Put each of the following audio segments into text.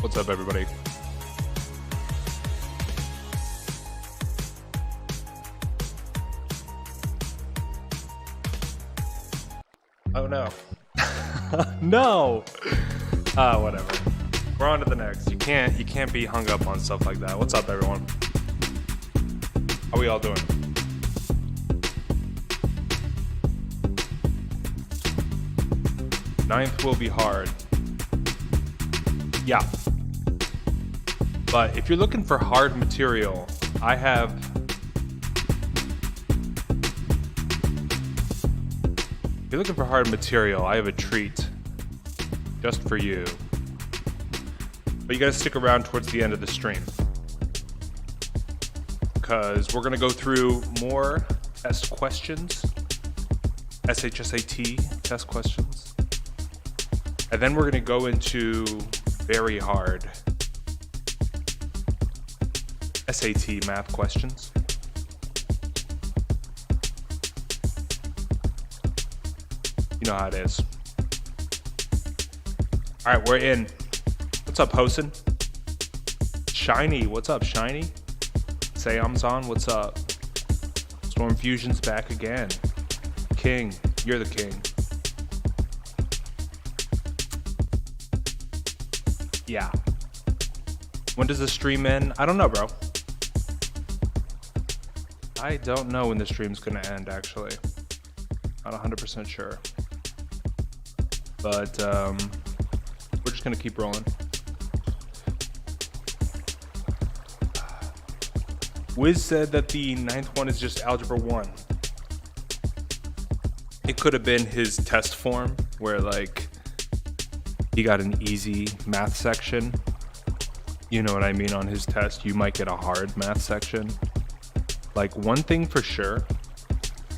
What's up, everybody? Oh no. No! Whatever. We're on to the next. You can't be hung up on stuff like that. What's up, everyone? How we all doing? Ninth will be hard. Yeah. But if you're looking for hard material, I have... If you're looking for hard material, I have a treat just for you. But you gotta stick around towards the end of the stream, because we're gonna go through more test questions, SHSAT test questions, and then we're gonna go into very hard SAT math questions. You know how it is. All right, we're in. What's up, Hosen? Shiny, what's up, Shiny? Sayam's on, what's up? Storm Fusion's back again. King, you're the king. Yeah. When does the stream end? I don't know, bro. I don't know when the stream's gonna end, actually. Not 100% sure. But we're just gonna keep rolling. Wiz said that the ninth one is just Algebra 1. It could have been his test form, where like he got an easy math section. You know what I mean? On his test, you might get a hard math section. Like, one thing for sure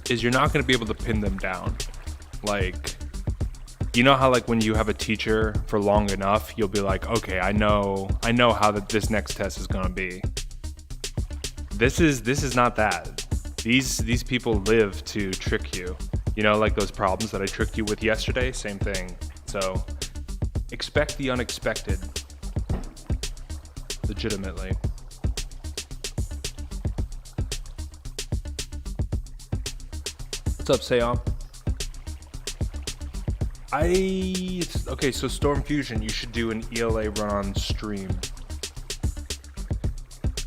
is you're not gonna be able to pin them down. Like, you know how like when you have a teacher for long enough, you'll be like, okay, I know how this next test is gonna be. This is not that. These people live to trick you. You know, like those problems that I tricked you with yesterday, same thing. So expect the unexpected. Legitimately. What's up, Sayam? Okay, so Storm Fusion, you should do an ELA run on stream.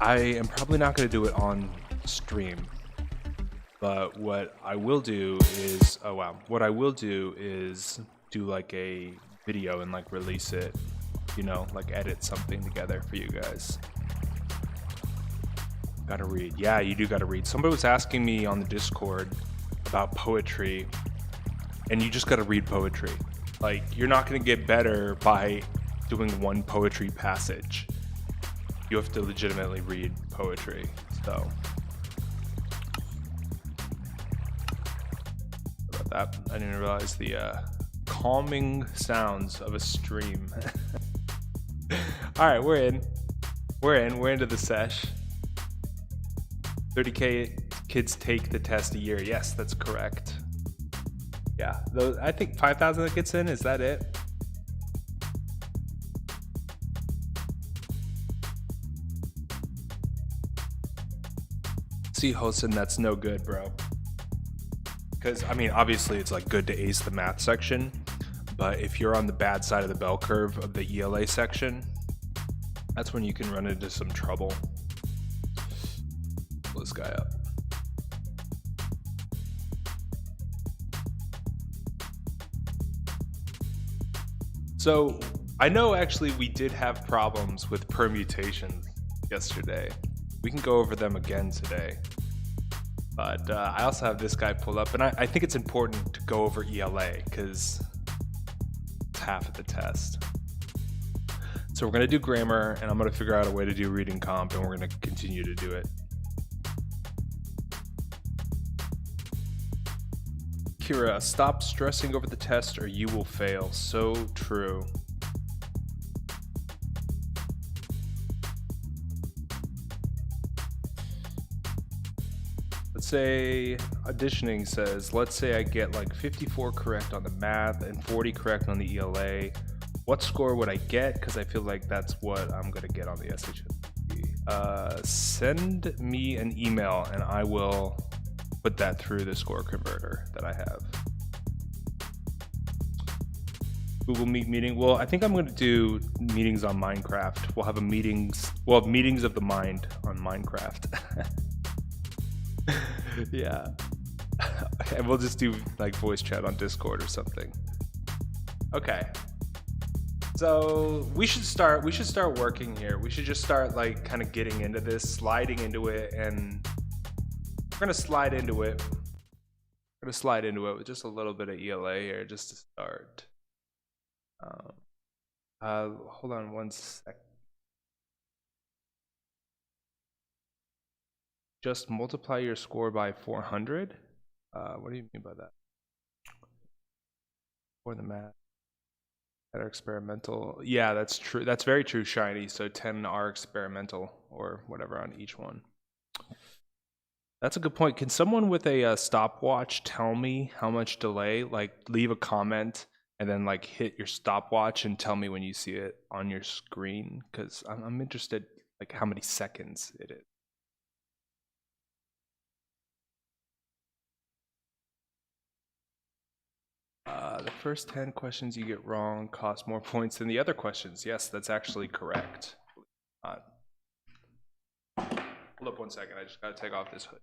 I am probably not going to do it on stream, but what I will do is, what I will do is do like a video and like release it, you know, like edit something together for you guys. Gotta read. Yeah, you do gotta read. Somebody was asking me on the Discord about poetry, and you just gotta read poetry. Like, you're not gonna get better by doing one poetry passage. You have to legitimately read poetry. So about that, I didn't realize the calming sounds of a stream. All right, we're into the sesh. 30K kids take the test a year. Yes, that's correct. Yeah, I think 5,000 that gets in, is that it? See, Hosen, that's no good, bro. Because, I mean, obviously it's like good to ace the math section, but if you're on the bad side of the bell curve of the ELA section, that's when you can run into some trouble. Pull this guy up. So I know actually we did have problems with permutations yesterday. We can go over them again today. But I also have this guy pulled up, and I think it's important to go over ELA because it's half of the test. So we're gonna do grammar, and I'm gonna figure out a way to do reading comp, and we're gonna continue to do it. Kira, stop stressing over the test or you will fail. So true. Let's say auditioning says, let's say I get like 54 correct on the math and 40 correct on the ELA. What score would I get? Because I feel like that's what I'm gonna get on the SHSAT. Send me an email and I will put that through the score converter that I have. Google Meet meeting. Well, I think I'm going to do meetings on Minecraft. We'll have meetings of the mind on Minecraft. Yeah. And we'll just do like voice chat on Discord or something. Okay. So we should start working here. We should just start like kind of getting into this, sliding into it, and we're going to slide into it. We're going to slide into it with just a little bit of ELA here just to start. Hold on one sec. Just multiply your score by 400. What do you mean by that? For the math. Are experimental. Yeah, that's true. That's very true, Shiny. So 10 are experimental or whatever on each one. That's a good point. Can someone with a stopwatch tell me how much delay? Like leave a comment and then like hit your stopwatch and tell me when you see it on your screen, because I'm interested like how many seconds it is. The first 10 questions you get wrong cost more points than the other questions. Yes, that's actually correct. Hold up one second. I just got to take off this hood.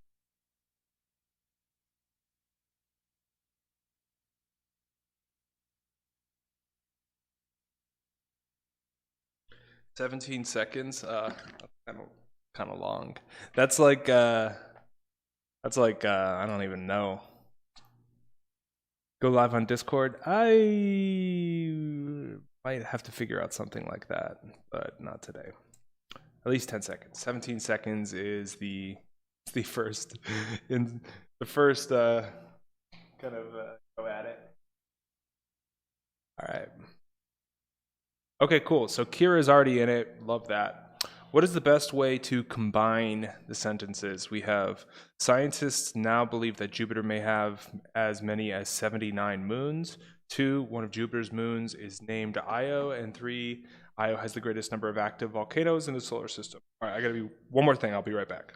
"17 seconds. Kind of long. That's like I don't even know. Go live on Discord. I might have to figure out something like that, but not today. At least 10 seconds. 17 seconds is the first in the first kind of go at it. All right. Okay, cool. So Kira's already in it. Love that. What is the best way to combine the sentences? We have scientists now believe that Jupiter may have as many as 79 moons. 2, one of Jupiter's moons is named Io. And 3, Io has the greatest number of active volcanoes in the solar system. All right, I gotta be one more thing. I'll be right back.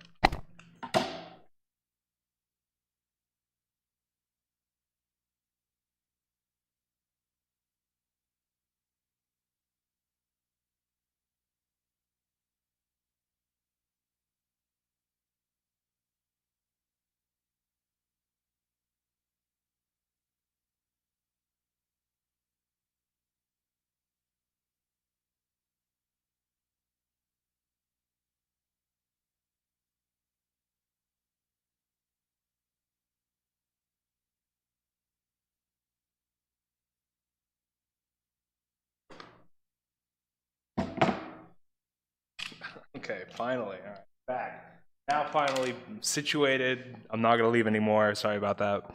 Okay, finally. All right, back. Now finally situated. I'm not going to leave anymore. Sorry about that.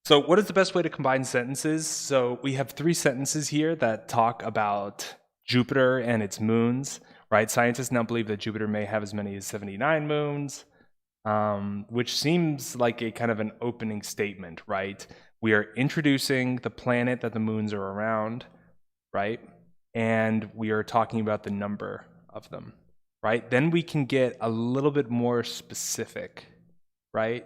So what is the best way to combine sentences? So we have 3 sentences here that talk about Jupiter and its moons, right? Scientists now believe that Jupiter may have as many as 79 moons, which seems like a kind of an opening statement, right? We are introducing the planet that the moons are around, right? And we are talking about the number of them, right? Then we can get a little bit more specific, right?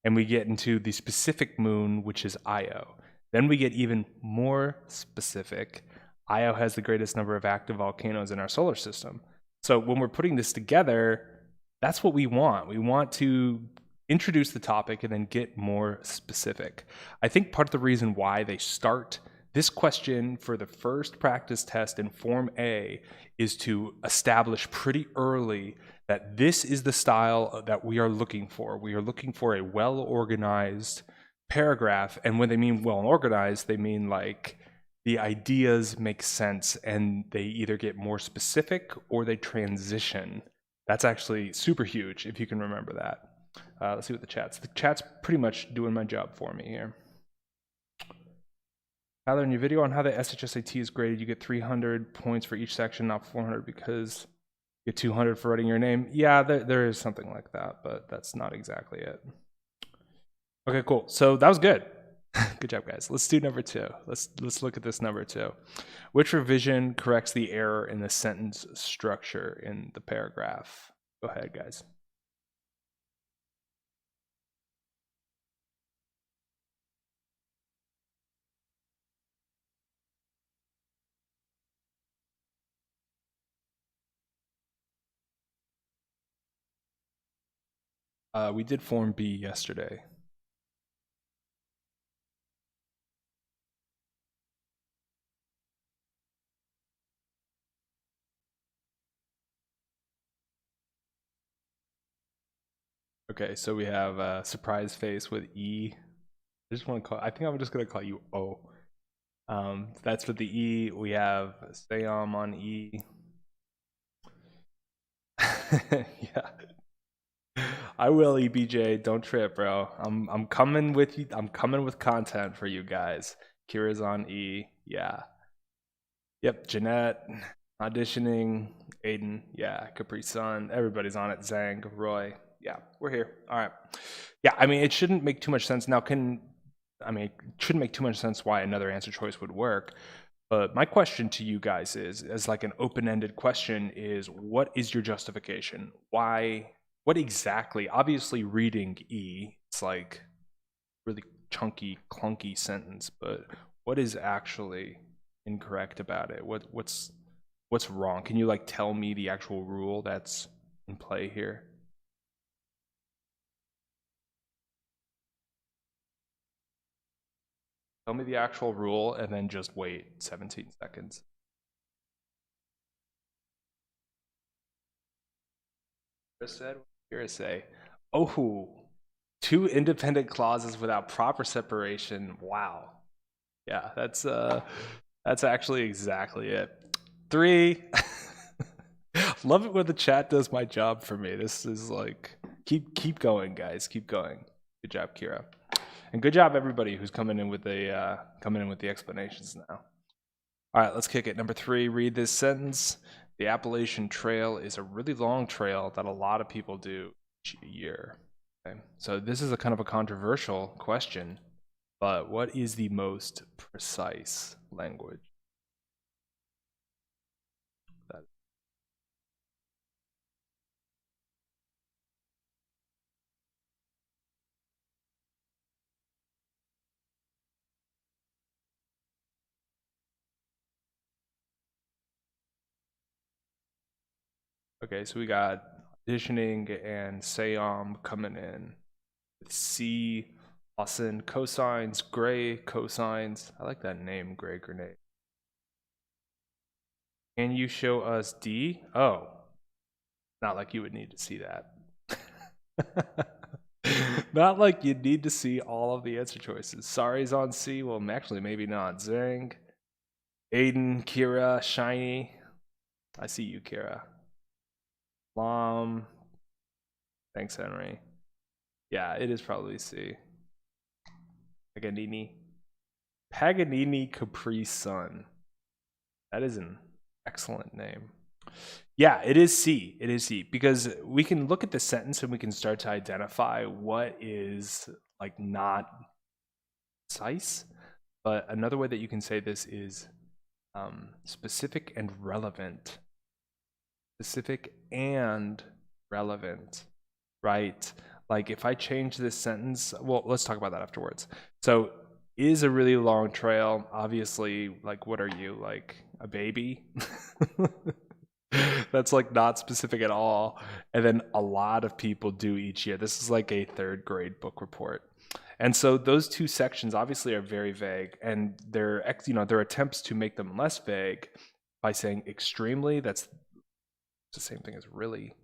And we get into the specific moon, which is Io. Then we get even more specific. Io has the greatest number of active volcanoes in our solar system. So when we're putting this together, that's what we want. We want to introduce the topic and then get more specific. I think part of the reason why they start this question for the first practice test in Form A is to establish pretty early that this is the style that we are looking for. We are looking for a well-organized paragraph, and when they mean well-organized, they mean like the ideas make sense and they either get more specific or they transition. That's actually super huge if you can remember that. Let's see what the chat's pretty much doing my job for me here. Tyler, in your video on how the SHSAT is graded, you get 300 points for each section, not 400 because you get 200 for writing your name. Yeah, there is something like that, but that's not exactly it. Okay, cool. So that was good. Good job, guys. Let's do number 2. Let's look at this number 2. Which revision corrects the error in the sentence structure in the paragraph? Go ahead, guys. We did Form B yesterday. Okay, so we have a surprise face with E. I just want to call. I think I'm just gonna call you O. That's with the E. We have Sayam on E. Yeah. I will, EBJ. Don't trip, bro. I'm coming with you. I'm coming with content for you guys. Kira's on E. Yeah. Yep. Jeanette auditioning. Aiden. Yeah. Capri Sun. Everybody's on it. Zhang. Roy. Yeah. We're here. All right. Yeah. I mean, it shouldn't make too much sense. Now, it shouldn't make too much sense why another answer choice would work. But my question to you guys is, as like an open-ended question, is what is your justification? Why? What exactly? Obviously, reading E, it's like really chunky, clunky sentence. But what is actually incorrect about it? What's wrong? Can you like tell me the actual rule that's in play here? Tell me the actual rule and then just wait 17 seconds. Chris said, Kira say, oh, 2 independent clauses without proper separation. Wow. Yeah, that's actually exactly it. 3. Love it when the chat does my job for me. This is like keep going, guys. Keep going. Good job, Kira. And good job everybody who's coming in with the explanations now. All right, let's kick it. Number 3, read this sentence. The Appalachian Trail is a really long trail that a lot of people do each year. Okay? So this is a kind of a controversial question, but what is the most precise language? Okay, so we got auditioning and Sayam coming in. C, Lawson, cosines, Gray, cosines. I like that name, Gray Grenade. Can you show us D? Oh, not like you would need to see that. Not like you'd need to see all of the answer choices. Sorry's on C. Well, actually, maybe not. Zhang, Aiden, Kira, Shiny. I see you, Kira. Lam. Thanks, Henry. Yeah, it is probably C. Paganini. Paganini Capri Sun. That is an excellent name. Yeah, it is C. It is C because we can look at the sentence and we can start to identify what is like not precise. But another way that you can say this is specific and relevant. Specific and relevant, right? Like if I change this sentence, well, let's talk about that afterwards. So is a really long trail, obviously, like what are you, like a baby? That's like not specific at all. And then a lot of people do each year. This is like a 3rd grade book report. And so those 2 sections obviously are very vague, and their attempts to make them less vague by saying extremely, that's the same thing as really.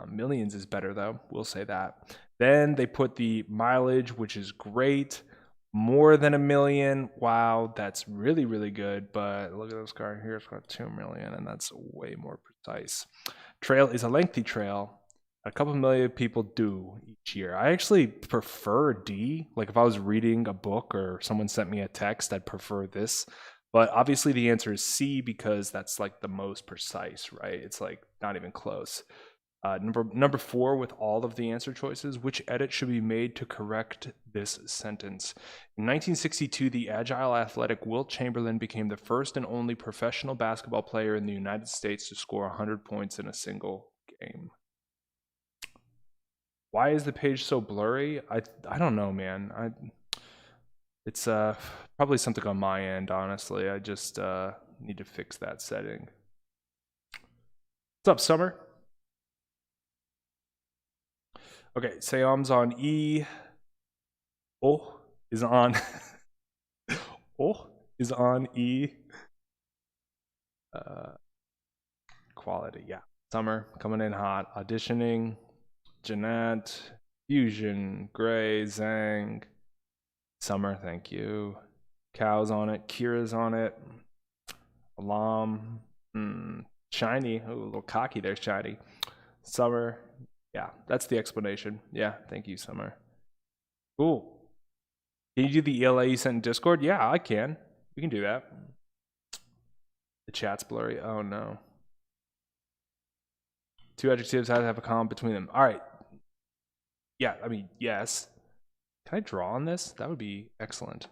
Millions is better though, we'll say that. Then they put the mileage, which is great. More than 1 million, wow, that's really, really good. But look at this car here, it's got 2 million, and that's way more precise. Trail is a lengthy trail. A couple million people do each year. I actually prefer D. Like if I was reading a book or someone sent me a text, I'd prefer this. But obviously the answer is C because that's like the most precise, right? It's like not even close. Number 4 with all of the answer choices. Which edit should be made to correct this sentence? In 1962, the agile athletic Wilt Chamberlain became the first and only professional basketball player in the United States to score 100 points in a single game. Why is the page so blurry? I don't know, man. It's probably something on my end, honestly. I just need to fix that setting. What's up, Summer? Okay, Seom's on E. Oh is on Oh is on E. Quality, yeah. Summer coming in hot. Auditioning. Jeanette. Fusion. Gray. Zhang. Summer, thank you. Cow's on it. Kira's on it. Alam. Shiny. Oh, a little cocky there, Shiny. Summer. Yeah, that's the explanation. Yeah, thank you, Summer. Cool. Can you do the ELA you sent in Discord? Yeah, I can. We can do that. The chat's blurry. Oh, no. 2 adjectives have to have a comma between them. All right. Yeah, I mean, yes. Can I draw on this? That would be excellent.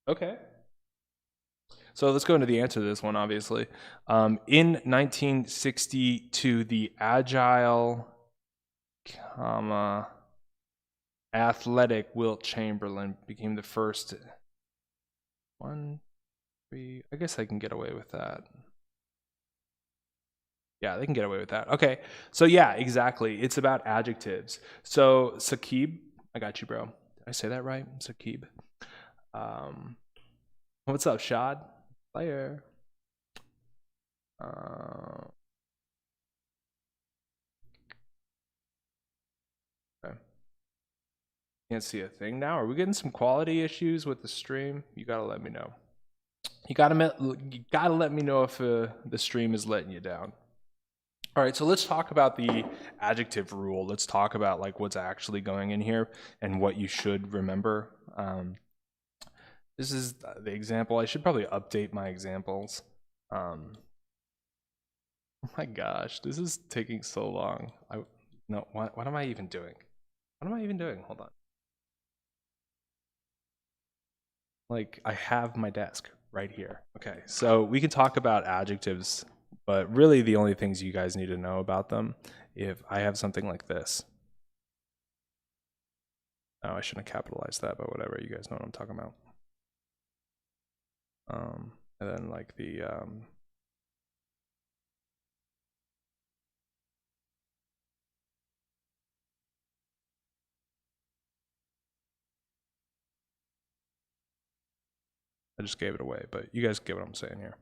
Okay. So let's go into the answer to this one, obviously. In 1962, the agile, athletic Wilt Chamberlain became the first. 1, 3. I guess I can get away with that. Yeah, they can get away with that. Okay, so yeah, exactly. It's about adjectives. So Saqib, I got you, bro. Did I say that right? Saqib. What's up, Shad? Player. Okay. Can't see a thing now. Are we getting some quality issues with the stream? You gotta let me know. You gotta let me know if the stream is letting you down. All right, so let's talk about the adjective rule. Let's talk about like what's actually going in here and what you should remember. This is the example. I should probably update my examples. Oh my gosh, this is taking so long. No, what am I even doing? What am I even doing? Hold on. Like, I have my desk right here. Okay, so we can talk about adjectives, but really the only things you guys need to know about them, if I have something like this. Oh, I shouldn't have capitalized that, but whatever, you guys know what I'm talking about. And then like the I just gave it away, but you guys get what I'm saying here.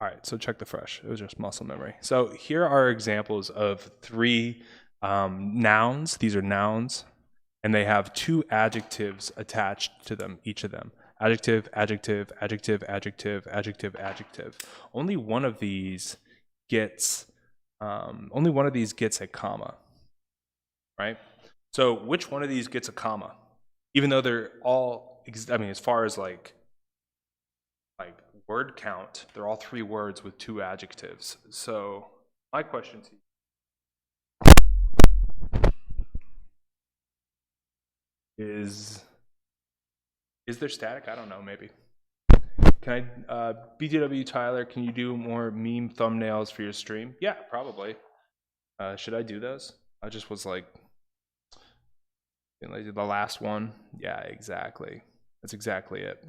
All right, so check the fresh. It was just muscle memory. So here are examples of 3 nouns. These are nouns, and they have 2 adjectives attached to them, each of them. Adjective, adjective, adjective, adjective, adjective, adjective. Only one of these gets a comma, right? So which one of these gets a comma? Even though they're all, I mean, as far as like word count, they're all 3 words with 2 adjectives. So my question to you is there static? I don't know, maybe. Can I, BTW Tyler, can you do more meme thumbnails for your stream? Yeah, probably. Should I do those? I just was like the last one. Yeah, exactly. That's exactly it.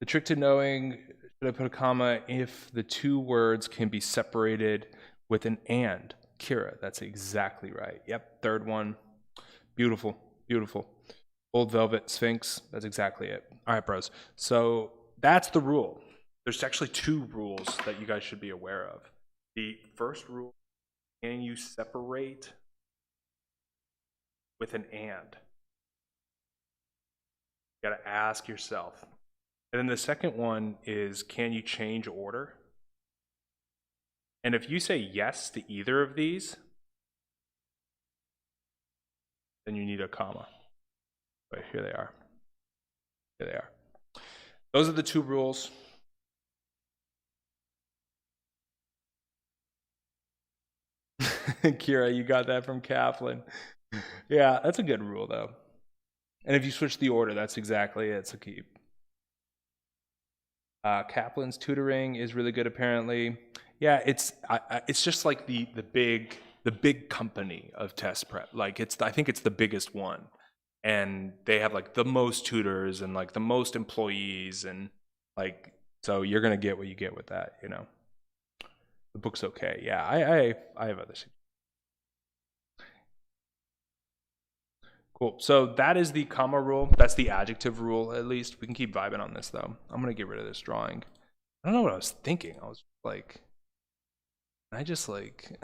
The trick to knowing, should I put a comma if the 2 words can be separated with an and? Kira, that's exactly right. Yep, 3rd one. Beautiful, beautiful. Old Velvet Sphinx, that's exactly it. All right, bros. So that's the rule. There's actually 2 rules that you guys should be aware of. The first rule, can you separate with an and? You gotta ask yourself. And then the second one is, can you change order? And if you say yes to either of these, then you need a comma. But here they are. Here they are. Those are the two rules. Kira, you got that from Kaplan. Yeah, that's a good rule though. And if you switch the order, that's exactly it. So keep. Kaplan's tutoring is really good apparently. Yeah, it's just like the big company of test prep. Like I think it's the biggest one, and they have like the most tutors and like the most employees, and like so you're gonna get what you get with that. You know, the book's okay. Yeah, I have others. Cool. So that is the comma rule. That's the adjective rule, at least. We can keep vibing on this, though. I'm going to get rid of this drawing. I don't know what I was thinking. I was like, can I just like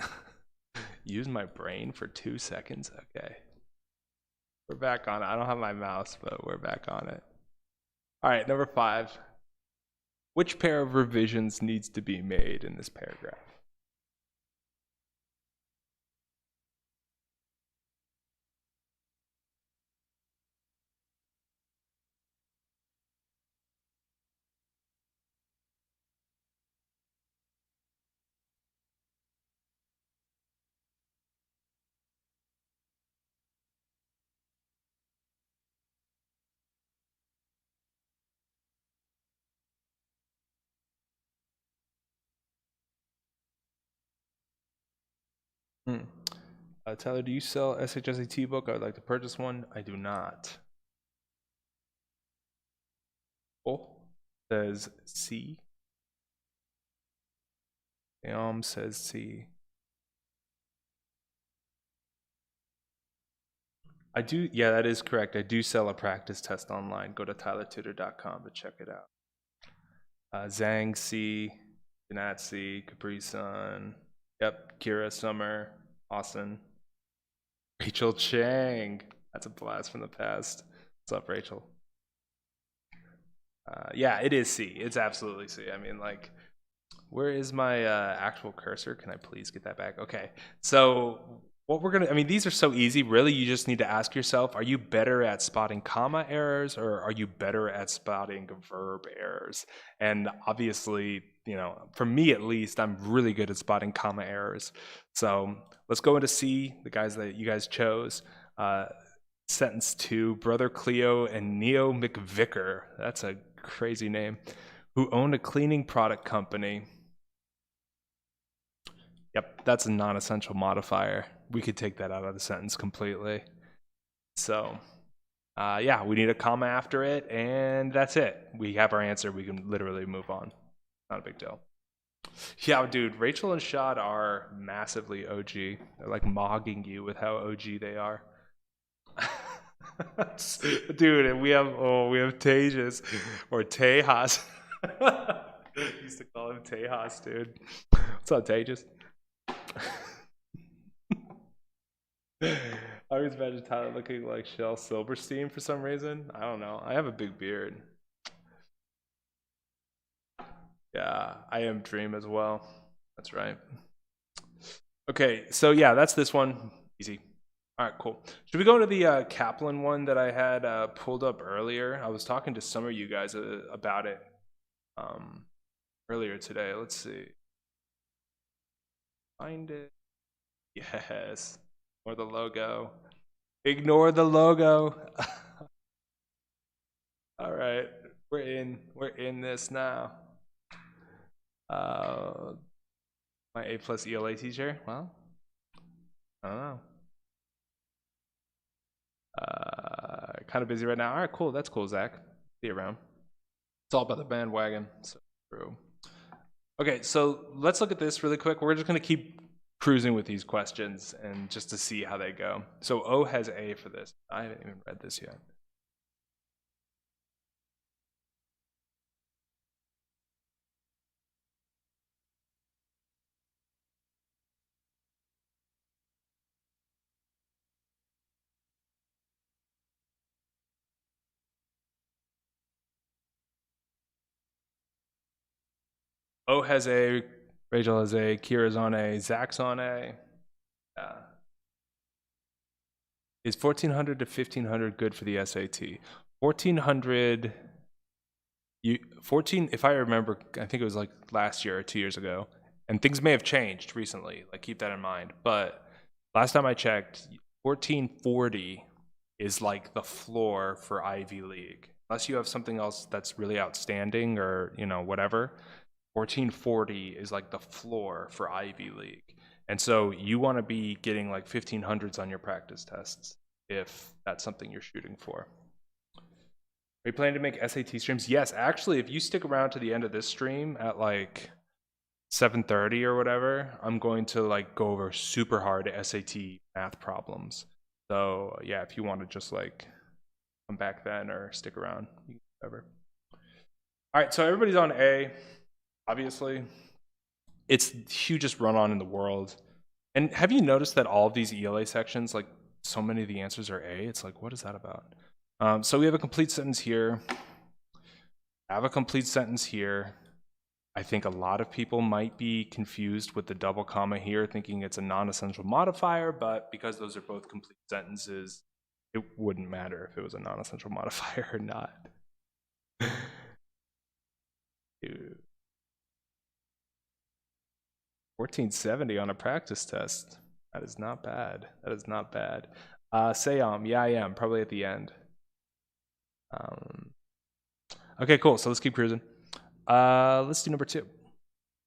use my brain for 2 seconds? Okay. We're back on it. I don't have my mouse, but we're back on it. All right, number 5. Which pair of revisions needs to be made in this paragraph? Tyler, do you sell SHSAT book? I would like to purchase one. I do not. Says C. Says C. I do, yeah, that is correct. I do sell a practice test online. Go to tylertutor.com to check it out. Zhang C, Janat C, Capri Sun, yep, Kira Summer, Austin, Rachel Chang. That's a blast from the past. What's up, Rachel? Yeah, it is C. It's absolutely C. I mean, like, where is my actual cursor? Can I please get that back? Okay, so what we're gonna, I mean, these are so easy. Really, you just need to ask yourself, are you better at spotting comma errors or are you better at spotting verb errors? And obviously, you know, for me at least, I'm really good at spotting comma errors. So let's go into C, the guys that you guys chose. Sentence 2, Brother Cleo and Neo McVicker, that's a crazy name, who owned a cleaning product company. Yep, that's a non-essential modifier. We could take that out of the sentence completely. So, yeah, we need a comma after it, and that's it. We have our answer. We can literally move on. Not a big deal. Yeah, dude, Rachel and Shad are massively OG. They're like mogging you with how OG they are. Dude, and we have Tejas or Tejas. Used to call him Tejas, dude. What's up, Tejas? I always imagine Tyler looking like Shel Silverstein for some reason. I don't know. I have a big beard. Yeah, I am Dream as well. That's right. Okay, so yeah, that's this one. Easy. All right, cool. Should we go to the Kaplan one that I had pulled up earlier? I was talking to some of you guys about it earlier today. Let's see. Find it. Yes. Or the logo. Ignore the logo. All right, we're in this now. My A+ ELA teacher. Well, I don't know. Kind of busy right now. All right, cool. That's cool, Zach. See you around. It's all about the bandwagon. So true. Okay, so let's look at this really quick. We're just going to keep cruising with these questions and just to see how they go. So O has A for this. I haven't even read this yet. O has A, Rachel has A, Kira's on A, Zach's on A. Is 1400 to 1500 good for the SAT? 1400 14, if I remember, I think it was like last year or 2 years ago, and things may have changed recently, like keep that in mind. But last time I checked, 1440 is like the floor for Ivy League. Unless you have something else that's really outstanding or, whatever. 1440 is like the floor for Ivy League. And so you want to be getting like 1500s on your practice tests if that's something you're shooting for. Are you planning to make SAT streams? Yes, actually, if you stick around to the end of this stream at like 7:30 or whatever, I'm going to like go over super hard SAT math problems. So yeah, if you want to just like come back then or stick around, whatever. All right, so everybody's on A, obviously. It's the hugest run-on in the world. And have you noticed that all of these ELA sections, like so many of the answers are A? It's like, what is that about? So we have a complete sentence here. I have a complete sentence here. I think a lot of people might be confused with the double comma here, thinking it's a non-essential modifier, but because those are both complete sentences, it wouldn't matter if it was a non-essential modifier or not. 1470 on a practice test. That is not bad. That is not bad. Sayam, yeah, I am, probably at the end. Okay, cool. So let's keep cruising. Let's do number 2.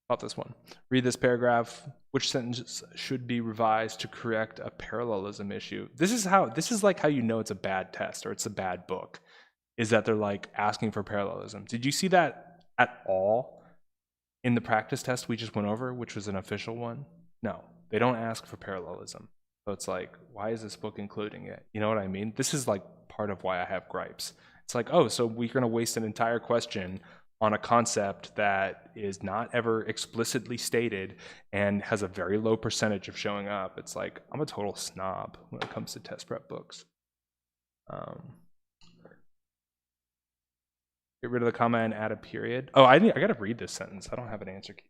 About this one. Read this paragraph. Which sentence should be revised to correct a parallelism issue? This is like how you know it's a bad test or it's a bad book, is that they're like asking for parallelism. Did you see that at all in the practice test we just went over, which was an official one? No, they don't ask for parallelism. So it's like, why is this book including it? You know what I mean? This is like part of why I have gripes. It's like, oh, so we're going to waste an entire question on a concept that is not ever explicitly stated and has a very low percentage of showing up. It's like, I'm a total snob when it comes to test prep books. Get rid of the comma and add a period. Oh, I got to read this sentence. I don't have an answer key.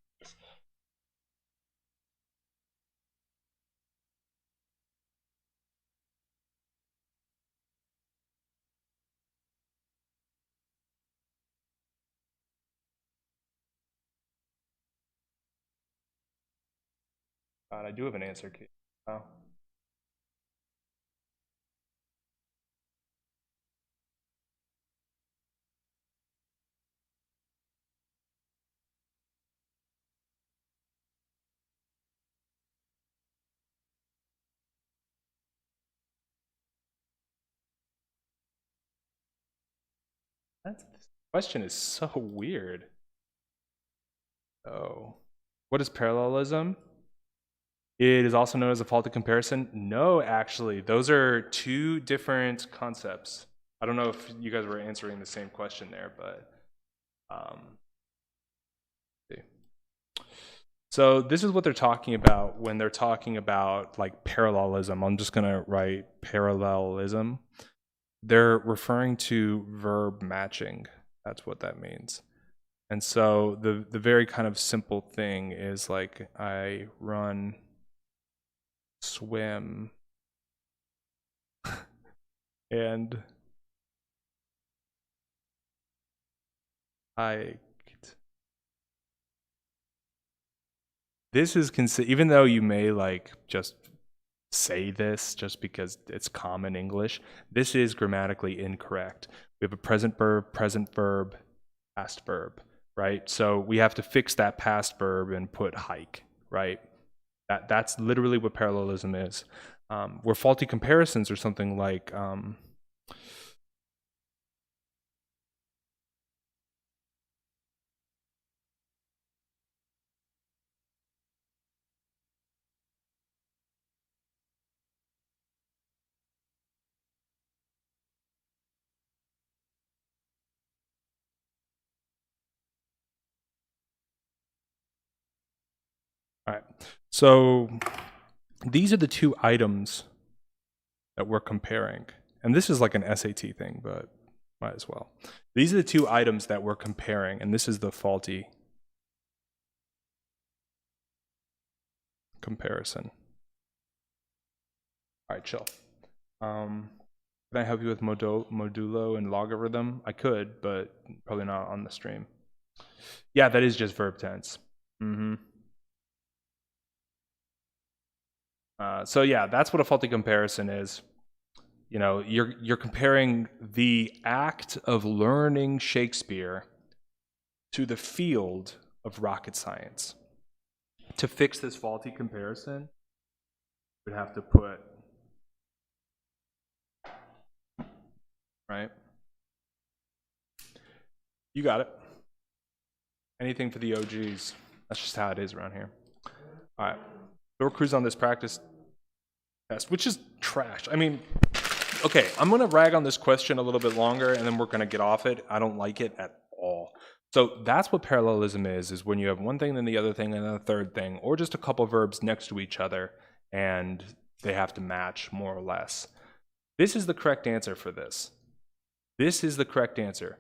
God, I do have an answer key. Oh. This question is so weird. Oh. What is parallelism? It is also known as a faulty comparison. No, actually, those are two different concepts. I don't know if you guys were answering the same question there, but see. So this is what they're talking about when they're talking about like parallelism. I'm just gonna write parallelism. They're referring to verb matching. That's what that means. And so the very kind of simple thing is like I run, swim, and hiked. This is even though you may like just say this just because it's common English, this is grammatically incorrect. We have a present verb, past verb, right? So we have to fix that past verb and put hike, right? That's literally what parallelism is. Where faulty comparisons are something like all right. So these are the two items that we're comparing. And this is like an SAT thing, but might as well. These are the two items that we're comparing, and this is the faulty comparison. All right, chill. Can I help you with modulo and logarithm? I could, but probably not on the stream. Yeah, that is just verb tense. So yeah, that's what a faulty comparison is. You know, you're comparing the act of learning Shakespeare to the field of rocket science. To fix this faulty comparison, we'd have to put, right? You got it. Anything for the OGs. That's just how it is around here. All right. So we're cruising on this practice test, which is trash. I mean, okay, I'm going to rag on this question a little bit longer, and then we're going to get off it. I don't like it at all. So that's what parallelism is when you have one thing, then the other thing, and then the third thing, or just a couple verbs next to each other, and they have to match more or less. This is the correct answer for this. This is the correct answer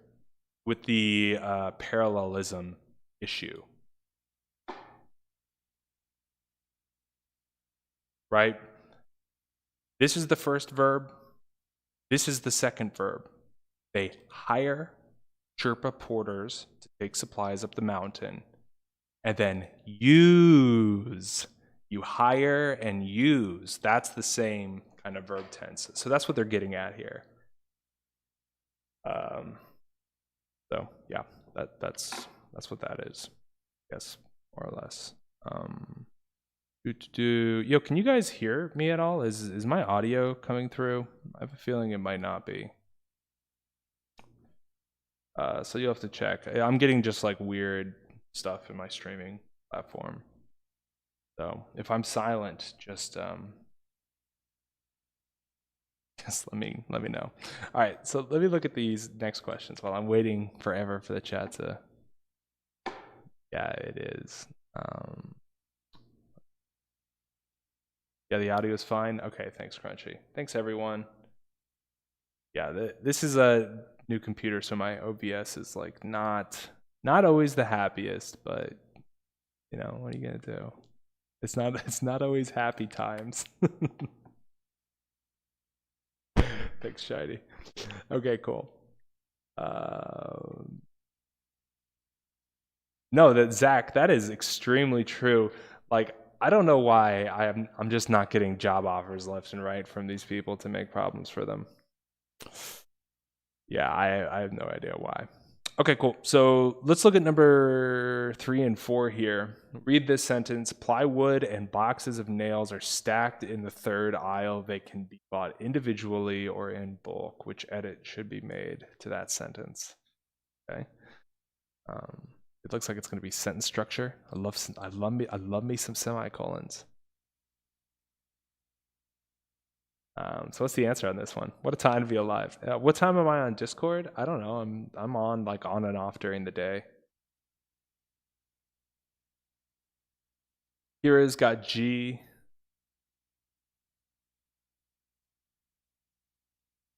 with the parallelism issue. Right? This is the first verb. This is the second verb. They hire Sherpa porters to take supplies up the mountain, and then use. You hire and use. That's the same kind of verb tense. So that's what they're getting at here. So yeah, that's what that is. Yes, more or less. Yo, can you guys hear me at all? Is my audio coming through? I have a feeling it might not be. So you'll have to check. I'm getting just like weird stuff in my streaming platform. So if I'm silent, just let me know. All right, so let me look at these next questions while I'm waiting forever for the chat to. Yeah, it is. Yeah, the audio is fine. Okay, thanks, Crunchy. Thanks, everyone. Yeah, this is a new computer, so my OBS is like not always the happiest, but you know, what are you gonna do? It's not always happy times. Thanks, Shiny. Okay, cool. No, Zach, that is extremely true. Like, I don't know why I'm just not getting job offers left and right from these people to make problems for them. Yeah, I have no idea why. Okay, cool. So let's look at number 3 and 4 here. Read this sentence. Plywood and boxes of nails are stacked in the third aisle. They can be bought individually or in bulk. Which edit should be made to that sentence? Okay. It looks like it's going to be sentence structure. I love me some semicolons. So what's the answer on this one? What a time to be alive. What time am I on Discord? I don't know. I'm on like on and off during the day. Kira's got G.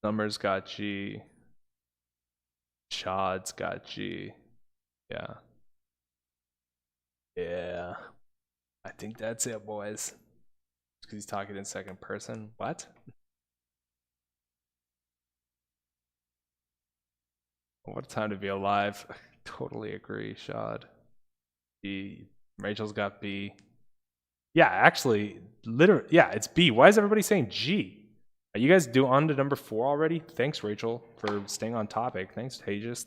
Summer's got G. Shad's got G. Yeah. Yeah. I think that's it, boys. Because he's talking in second person. What? What a time to be alive. Totally agree, Shad. B. Rachel's got B. Yeah, actually, literally, yeah, it's B. Why is everybody saying G? Are you guys on to number 4 already? Thanks, Rachel, for staying on topic. Thanks, Tejas.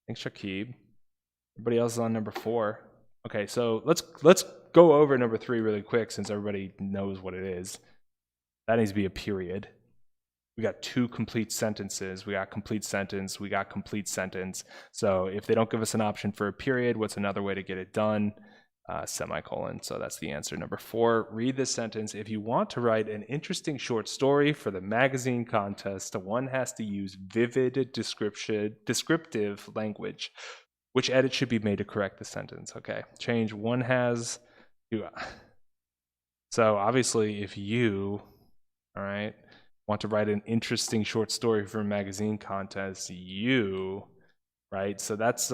Thanks, Shakib. Everybody else is on number 4. Okay, so let's go over number 3 really quick since everybody knows what it is. That needs to be a period. We got 2 complete sentences. We got complete sentence. We got complete sentence. So if they don't give us an option for a period, what's another way to get it done? Semicolon. So that's the answer. Number 4, read this sentence. If you want to write an interesting short story for the magazine contest, one has to use vivid descriptive language. Which edit should be made to correct the sentence? Okay, change one has to. So obviously if you, all right, want to write an interesting short story for a magazine contest, you, right? So that's,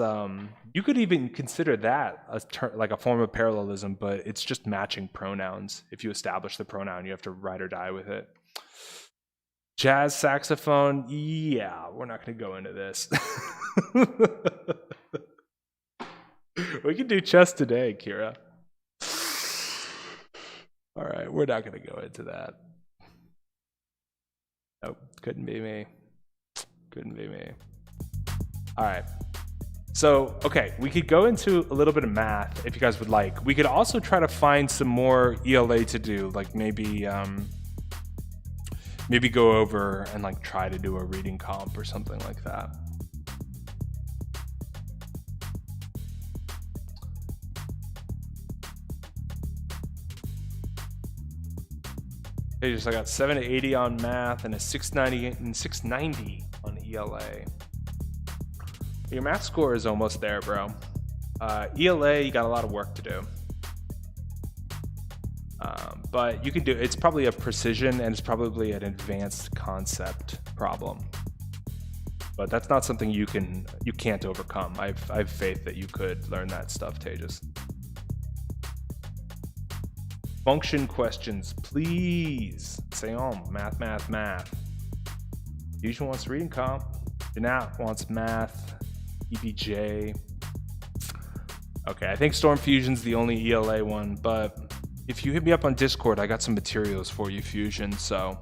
you could even consider that like a form of parallelism, but it's just matching pronouns. If you establish the pronoun, you have to ride or die with it. Jazz saxophone, yeah, we're not going to go into this. We can do chess today, Kira. All right, we're not going to go into that. Nope, couldn't be me. Couldn't be me. All right. So, okay, we could go into a little bit of math if you guys would like. We could also try to find some more ELA to do, like maybe go over and like try to do a reading comp or something like that. I got 7 to 80 on math and a 690 and 690 on ELA. Your math score is almost there, bro. ELA, you got a lot of work to do. But you can do it. It's probably a precision and it's probably an advanced concept problem. But that's not something you can't overcome. I have faith that you could learn that stuff, Tejas. Function questions, please. Say math, math, math. Fusion wants reading comp. Janat wants math. EBJ. Okay, I think Storm Fusion's the only ELA one, but if you hit me up on Discord, I got some materials for you, Fusion. So,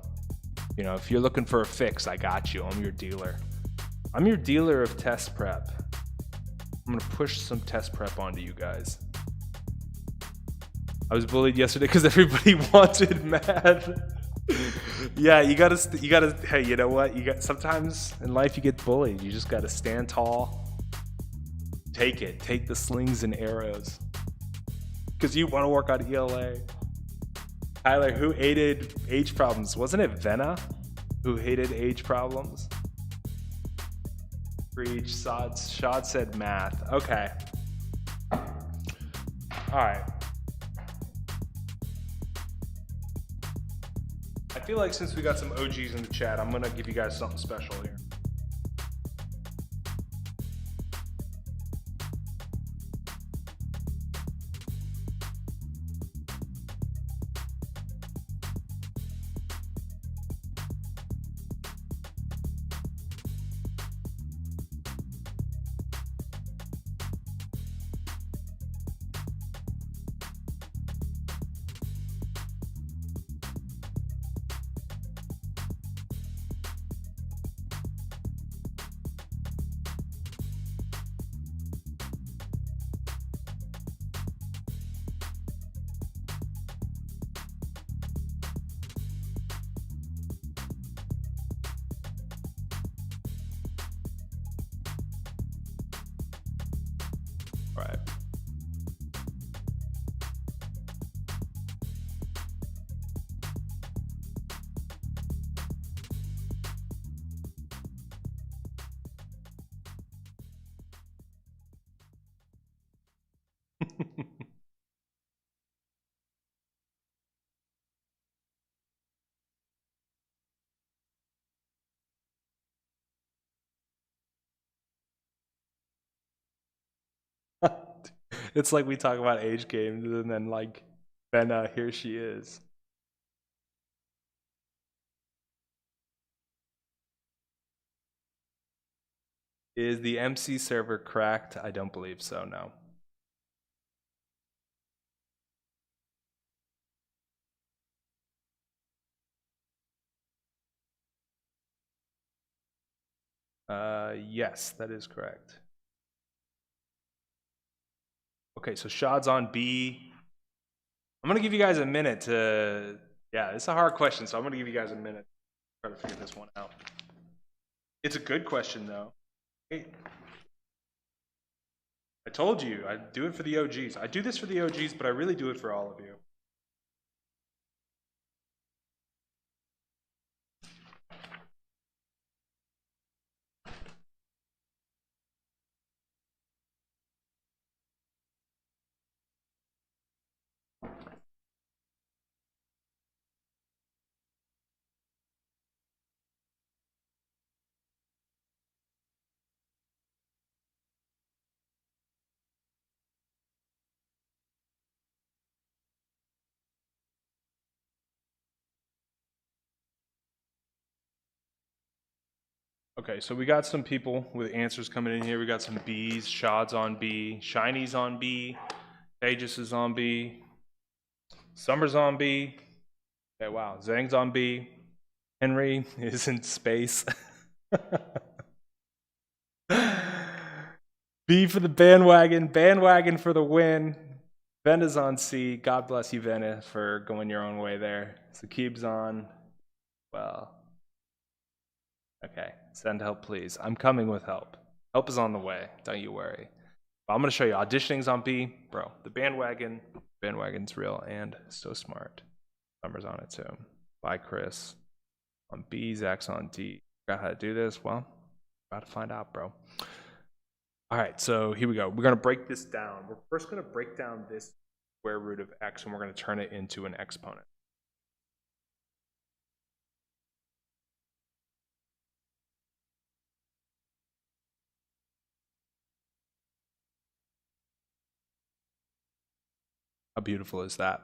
you know, if you're looking for a fix, I got you. I'm your dealer. I'm your dealer of test prep. I'm gonna push some test prep onto you guys. I was bullied yesterday because everybody wanted math. Yeah, you gotta. Hey, you know what? Sometimes in life you get bullied. You just gotta stand tall. Take it. Take the slings and arrows. Because you want to work on ELA. Tyler, who hated age problems? Wasn't it Venna who hated age problems? Preach. Shad said math. Okay. All right. I feel like since we got some OGs in the chat, I'm gonna give you guys something special here. Right. It's like we talk about age games and then like Benna, here she is. Is the MC server cracked? I don't believe so, no. Yes, that is correct. Okay, so Shad's on B. I'm gonna give you guys a minute to, yeah, it's a hard question, so I'm gonna give you guys a minute to try to figure this one out. It's a good question though. Hey, I told you, I do it for the OGs. I do this for the OGs, but I really do it for all of you. Okay, so we got some people with answers coming in here. We got some B's. Shad's on B. Shiny's on B. Aegis is on B. Summer's on B. Okay, wow. Zhang's on B. Henry is in space. B for the bandwagon. Bandwagon for the win. Vena's on C. God bless you, Vena, for going your own way there. Sakib's on. Well. Okay. Send help, please. I'm coming with help. Help is on the way. Don't you worry. I'm going to show you. Auditioning's on B. Bro, the bandwagon. Bandwagon's real and so smart. Summer's on it too. Bye, Chris. On B, Zach's on D. Got how to do this? Well, about to find out, bro. All right, so here we go. We're going to break this down. We're first going to break down this square root of x, and we're going to turn it into an exponent. How beautiful is that?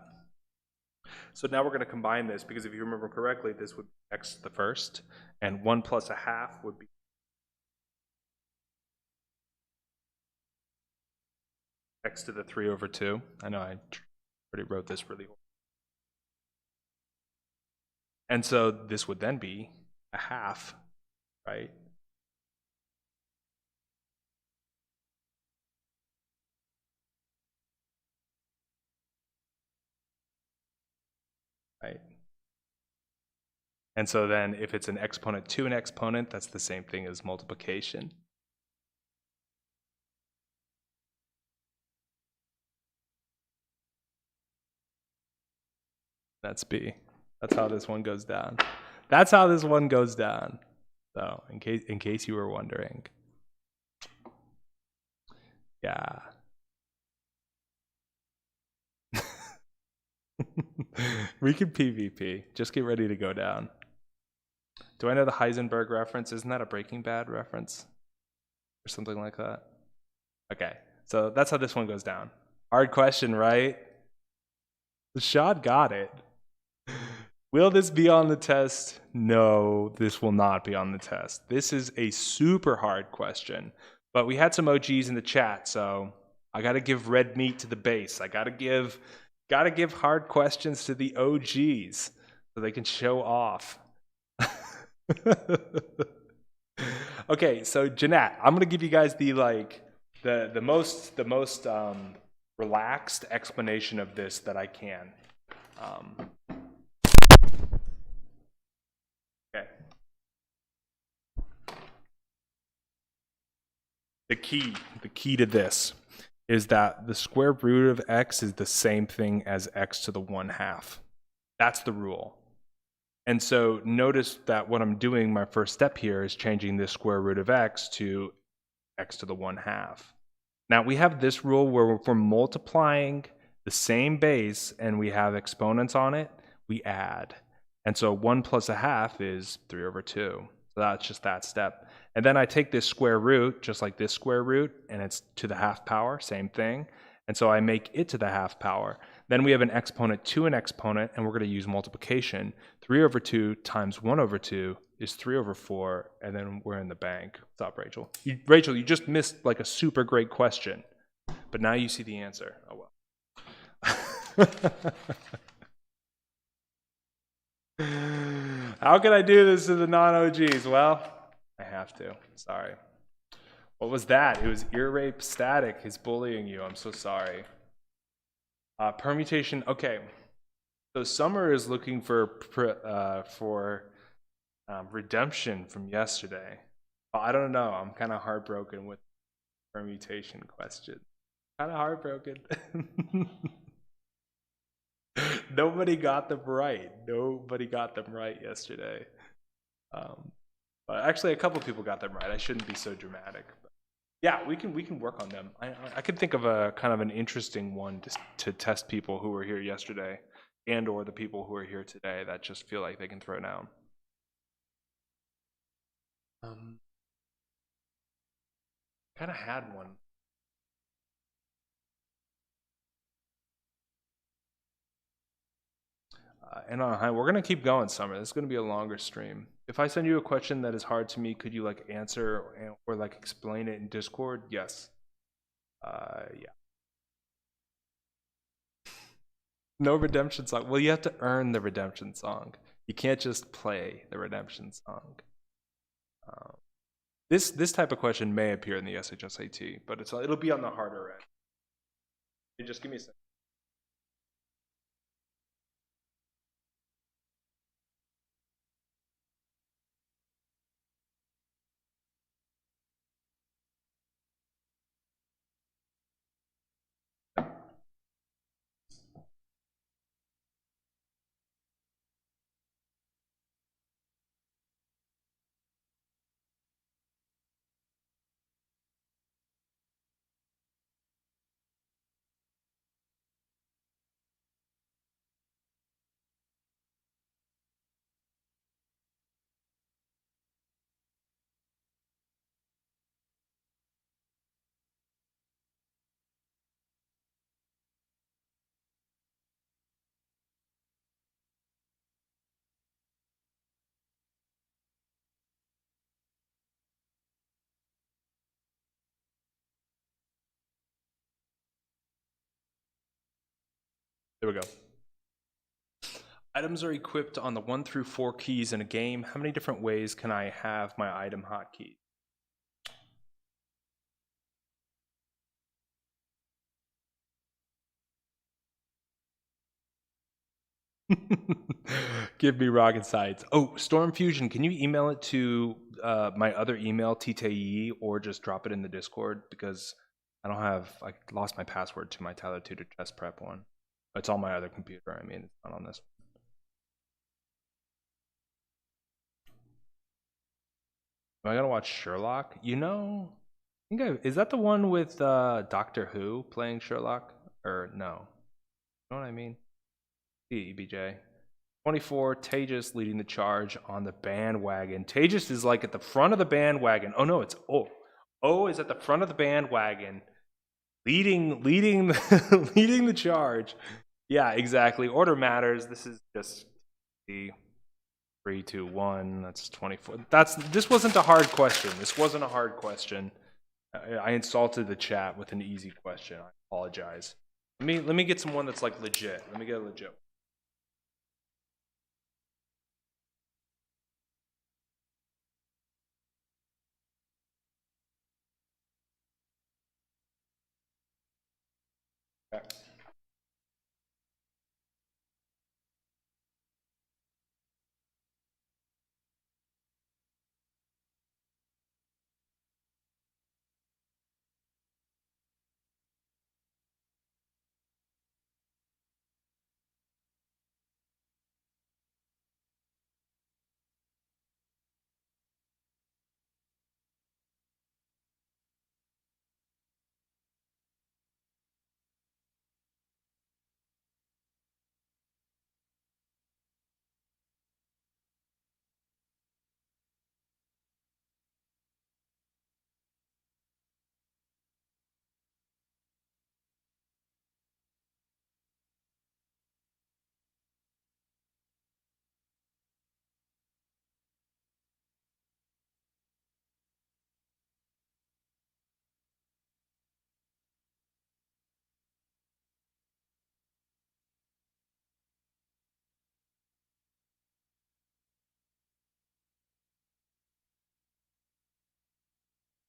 So now we're going to combine this, because if you remember correctly, this would be x to the first, and 1 plus a half would be x to the 3 over 2. I know I already wrote this really well. And so this would then be a half, right? Right. And so then if it's an exponent to an exponent, that's the same thing as multiplication. That's B. That's how this one goes down. That's how this one goes down. So in case you were wondering. Yeah. We can PvP. Just get ready to go down. Do I know the Heisenberg reference? Isn't that a Breaking Bad reference? Or something like that? Okay. So that's how this one goes down. Hard question, right? The shot got it. Will this be on the test? No, this will not be on the test. This is a super hard question. But we had some OGs in the chat, so I got to give red meat to the base. I got to give hard questions to the OGs so they can show off. Okay, so Jeanette, I'm gonna give you guys the most relaxed explanation of this that I can. Okay. The key to this is that the square root of x is the same thing as x to the 1/2. That's the rule. And so notice that what I'm doing, my first step here, is changing the square root of x to x to the 1/2. Now we have this rule where if we're multiplying the same base and we have exponents on it, we add. And so 1 plus a half is 3 over 2. So that's just that step. And then I take this square root, just like this square root, and it's to the half power, same thing. And so I make it to the half power. Then we have an exponent to an exponent, and we're going to use multiplication. 3 over 2 times 1 over 2 is 3 over 4, and then we're in the bank. What's up, Rachel? Rachel, you just missed like a super great question, but now you see the answer. Oh well. How can I do this to the non-OGs? Well, I have to. Sorry. What was that? It was ear rape static. He's bullying you. I'm so sorry. Permutation. Okay. So Summer is looking for redemption from yesterday. I don't know. I'm kind of heartbroken with the permutation question. Kind of heartbroken. Nobody got them right. Nobody got them right yesterday. But actually, a couple people got them right. I shouldn't be so dramatic. But yeah, we can work on them. I could think of a kind of an interesting one to test people who were here yesterday, and or the people who are here today that just feel like they can throw down. Kind of had one. And we're going to keep going, Summer. This is going to be a longer stream. If I send you a question that is hard to me, could you like answer or like explain it in Discord? Yes. Yeah. No redemption song. Well, you have to earn the redemption song. You can't just play the redemption song. This type of question may appear in the SHSAT, but it'll be on the harder end. You just give me a second. There we go. Items are equipped on the 1 through 4 keys in a game. How many different ways can I have my item hotkey? Give me rocket science. Oh, Storm Fusion, can you email it to my other email, TTE, or just drop it in the Discord? Because I lost my password to my Tyler Tutor test prep one. It's on my other computer. I mean, it's not on this one. Am I gonna watch Sherlock? You know, is that the one with Doctor Who playing Sherlock? Or no? You know what I mean? EBJ. 24, Tejas leading the charge on the bandwagon. Tejas is like at the front of the bandwagon. Oh no, it's O is at the front of the bandwagon, leading leading the charge. Yeah, exactly. Order matters. This is just the 3, 2, 1. That's 24. This wasn't a hard question. This wasn't a hard question. I insulted the chat with an easy question. I apologize. Let me get someone that's like legit. Let me get a legit. Okay.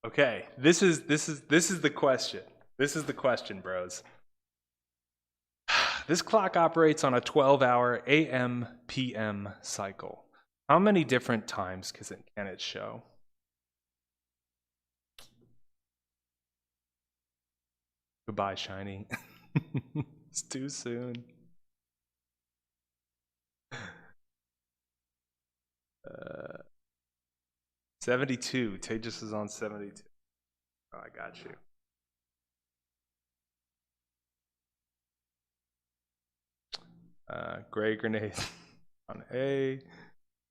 Okay, this is the question. This is the question, bros. This clock operates on a 12-hour AM PM cycle. How many different times can it show? Goodbye, Shiny. It's too soon. 72. Tejas is on 72. Oh, I got you. Gray grenade on A.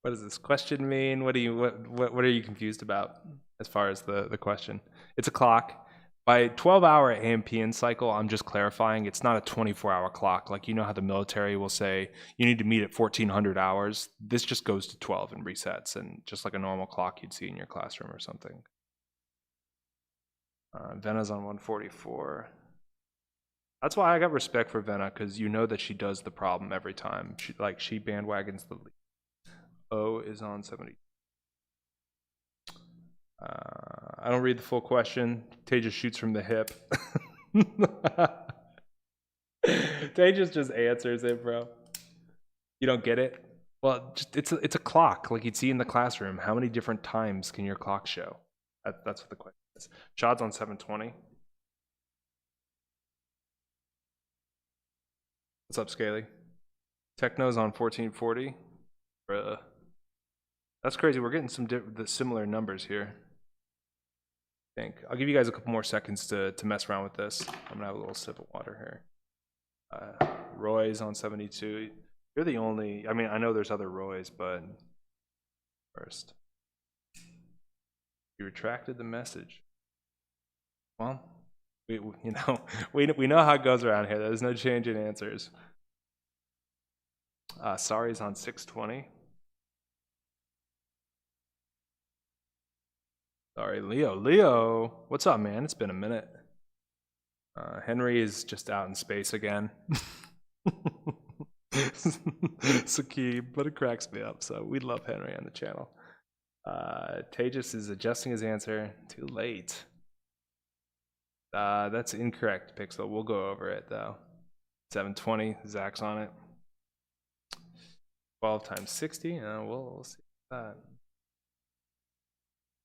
What does this question mean? What are you confused about as far as the question? It's a clock. By 12-hour AMPN cycle, I'm just clarifying it's not a 24-hour clock. Like, you know how the military will say you need to meet at 1400 hours? This just goes to 12 and resets, and just like a normal clock you'd see in your classroom or something. Vena's on 144. That's why I got respect for Vena, because you know that she does the problem every time. She bandwagons the lead. O is on 70. I don't read the full question. Tejas shoots from the hip. Tejas just answers it, bro. You don't get it? Well, just, it's a clock, like you'd see in the classroom. How many different times can your clock show? That's what the question is. Shad's on 720. What's up, Scaly? Techno's on 1440. Bruh. That's crazy. We're getting some similar numbers here. I think. I'll give you guys a couple more seconds to mess around with this. I'm gonna have a little sip of water here. Roy's on 72. You're the only, I mean, I know there's other Roys, but first. You retracted the message. Well, we know how it goes around here. There's no change in answers. Sorry's on 620. Sorry, Leo, what's up, man? It's been a minute. Henry is just out in space again. Sakib, but it cracks me up, so we love Henry on the channel. Tejas is adjusting his answer. Too late. That's incorrect, Pixel. We'll go over it, though. 720, Zach's on it. 12 times 60, we'll see that.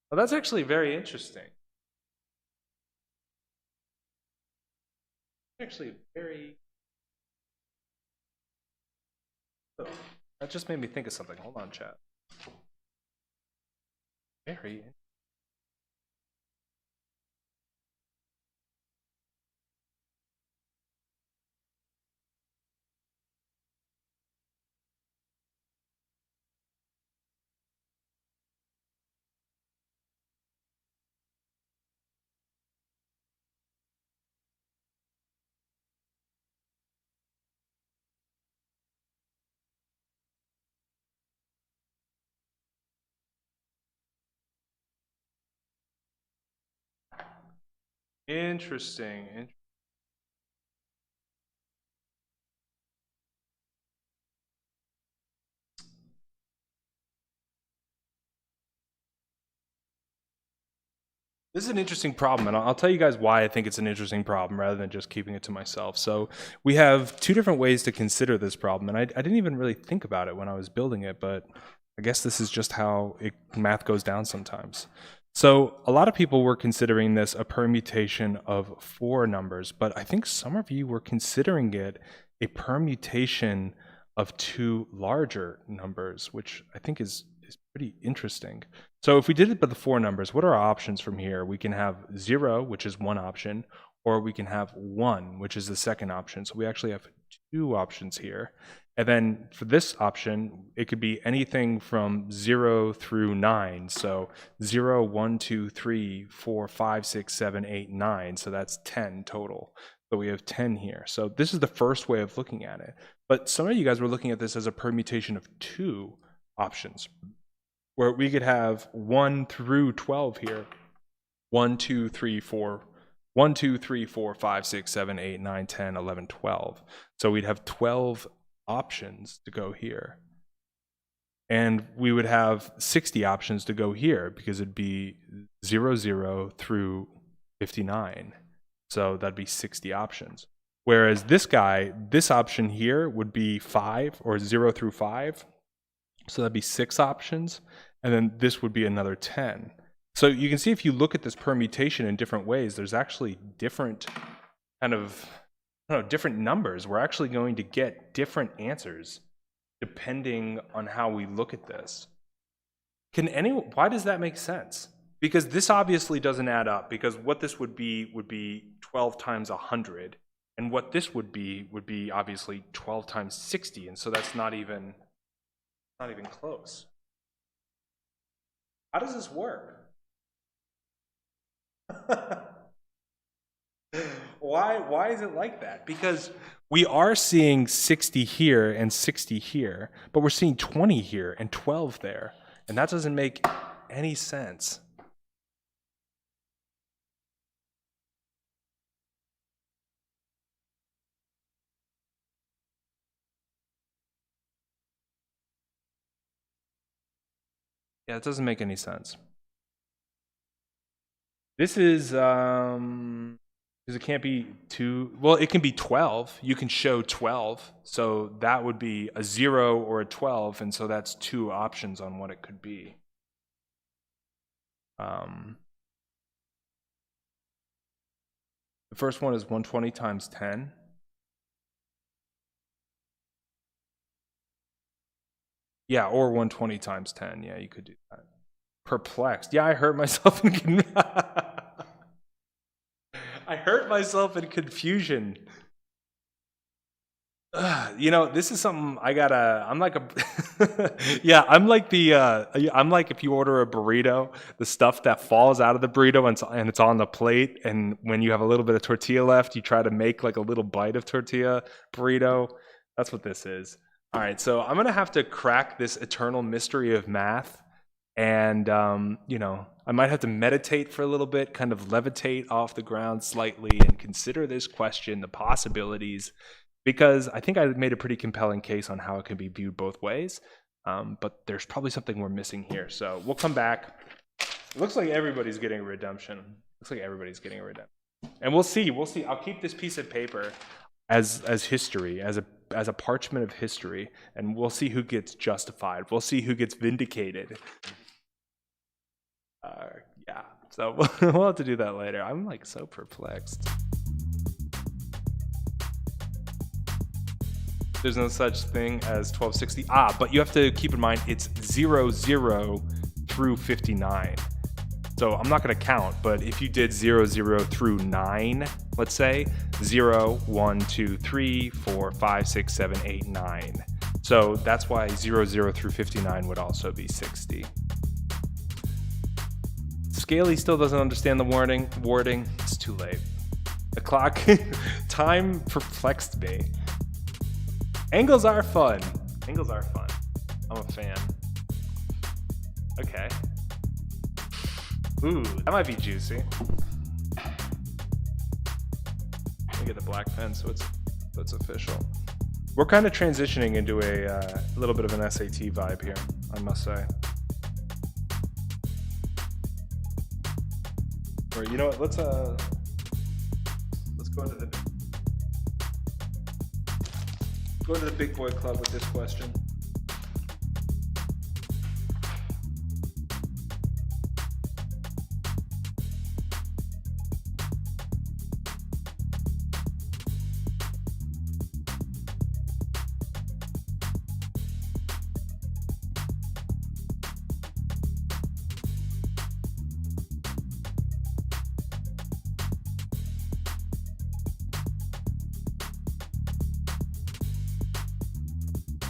Well, that's actually very interesting. Actually, very... Oh, that just made me think of something. Hold on, chat. Very... Interesting. This is an interesting problem, and I'll tell you guys why I think it's an interesting problem rather than just keeping it to myself. So we have two different ways to consider this problem, and I didn't even really think about it when I was building it, but I guess this is just how math goes down sometimes. So a lot of people were considering this a permutation of 4 numbers, but I think some of you were considering it a permutation of 2 larger numbers, which I think is pretty interesting. So if we did it by the 4 numbers, what are our options from here? We can have 0, which is one option, or we can have 1, which is the second option. So we actually have 2 options here. And then for this option, it could be anything from 0 through 9. So 0, 1, 2, 3, 4, 5, 6, 7, 8, 9. So that's 10 total. So we have 10 here. So this is the first way of looking at it. But some of you guys were looking at this as a permutation of 2 options, where we could have 1 through 12 here. 1, 2, 3, 4. 1, 2, 3, 4, 5, 6, 7, 8, 9, 10, 11, 12. So we'd have 12 options to go here. And we would have 60 options to go here because it'd be 0, 0 through 59. So that'd be 60 options. Whereas this guy, this option here would be 5 or 0 through 5. So that'd be 6 options. And then this would be another 10. So you can see if you look at this permutation in different ways, there's actually different kind of, different numbers. We're actually going to get different answers depending on how we look at this. Why does that make sense? Because this obviously doesn't add up, because what this would be 12 times 100. And what this would be obviously 12 times 60. And so that's not even close. How does this work? Why is it like that? Because we are seeing 60 here and 60 here, but we're seeing 20 here and 12 there. And that doesn't make any sense. Yeah, it doesn't make any sense. This is, because it can't be 2, well, it can be 12. You can show 12. So that would be a 0 or a 12, and so that's 2 options on what it could be. The first one is 120 times 10. Yeah, or 120 times 10. Yeah, you could do that. Perplexed. Yeah, I hurt myself in I hurt myself in confusion. You know, this is something I gotta. I'm like a, yeah. I'm like the. I'm like if you order a burrito, the stuff that falls out of the burrito and it's on the plate, and when you have a little bit of tortilla left, you try to make like a little bite of tortilla burrito. That's what this is. All right, so I'm gonna have to crack this eternal mystery of math, and you know, I might have to meditate for a little bit, kind of levitate off the ground slightly, and consider this question, the possibilities. Because I think I made a pretty compelling case on how it can be viewed both ways, but there's probably something we're missing here. So we'll come back. It looks like everybody's getting a redemption. Looks like everybody's getting a redemption, and we'll see. We'll see. I'll keep this piece of paper as history, as a parchment of history, and we'll see who gets justified. We'll see who gets vindicated. Yeah. So we'll have to do that later. I'm like so perplexed. There's no such thing as 1260. But you have to keep in mind it's 00 through 59. So I'm not going to count, but if you did 00 through 9, let's say 0, 1, 2, 3, 4, 5, 6, 7, 8, 9. So that's why 00 through 59 would also be 60. Scaly still doesn't understand the wording. It's too late. The clock time perplexed me. Angles are fun. Angles are fun. I'm a fan. Okay. Ooh, that might be juicy. Let me get the black pen so it's official. We're kind of transitioning into a little bit of an SAT vibe here, I must say. Or you know what? Let's go into the big boy club with this question.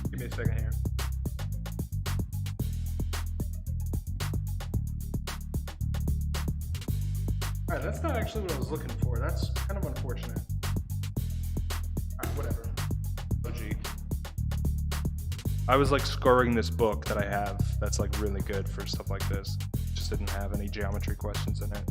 Give me a second here. All right, that's not actually what I was looking for. That's kind of unfortunate. All right, whatever. Oh, gee. I was like scoring this book that I have that's like really good for stuff like this. Just didn't have any geometry questions in it.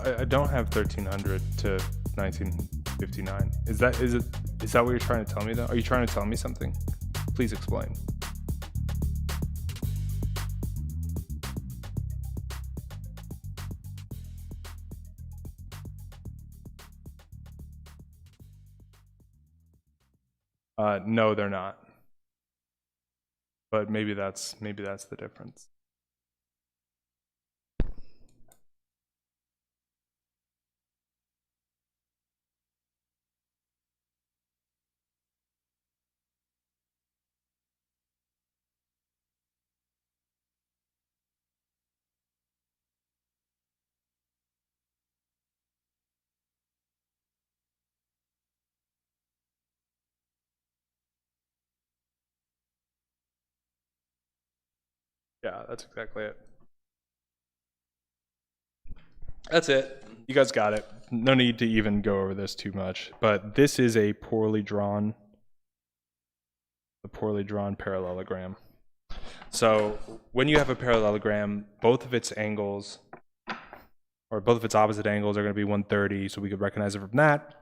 I don't have 1300 to 1959. Is that what you're trying to tell me though? Are you trying to tell me something? Please explain. No, they're not. But maybe that's the difference. Yeah, that's exactly it. That's it. You guys got it. No need to even go over this too much. But this is a poorly drawn parallelogram. So when you have a parallelogram, both of its angles, or both of its opposite angles, are going to be 130, so we could recognize it from that.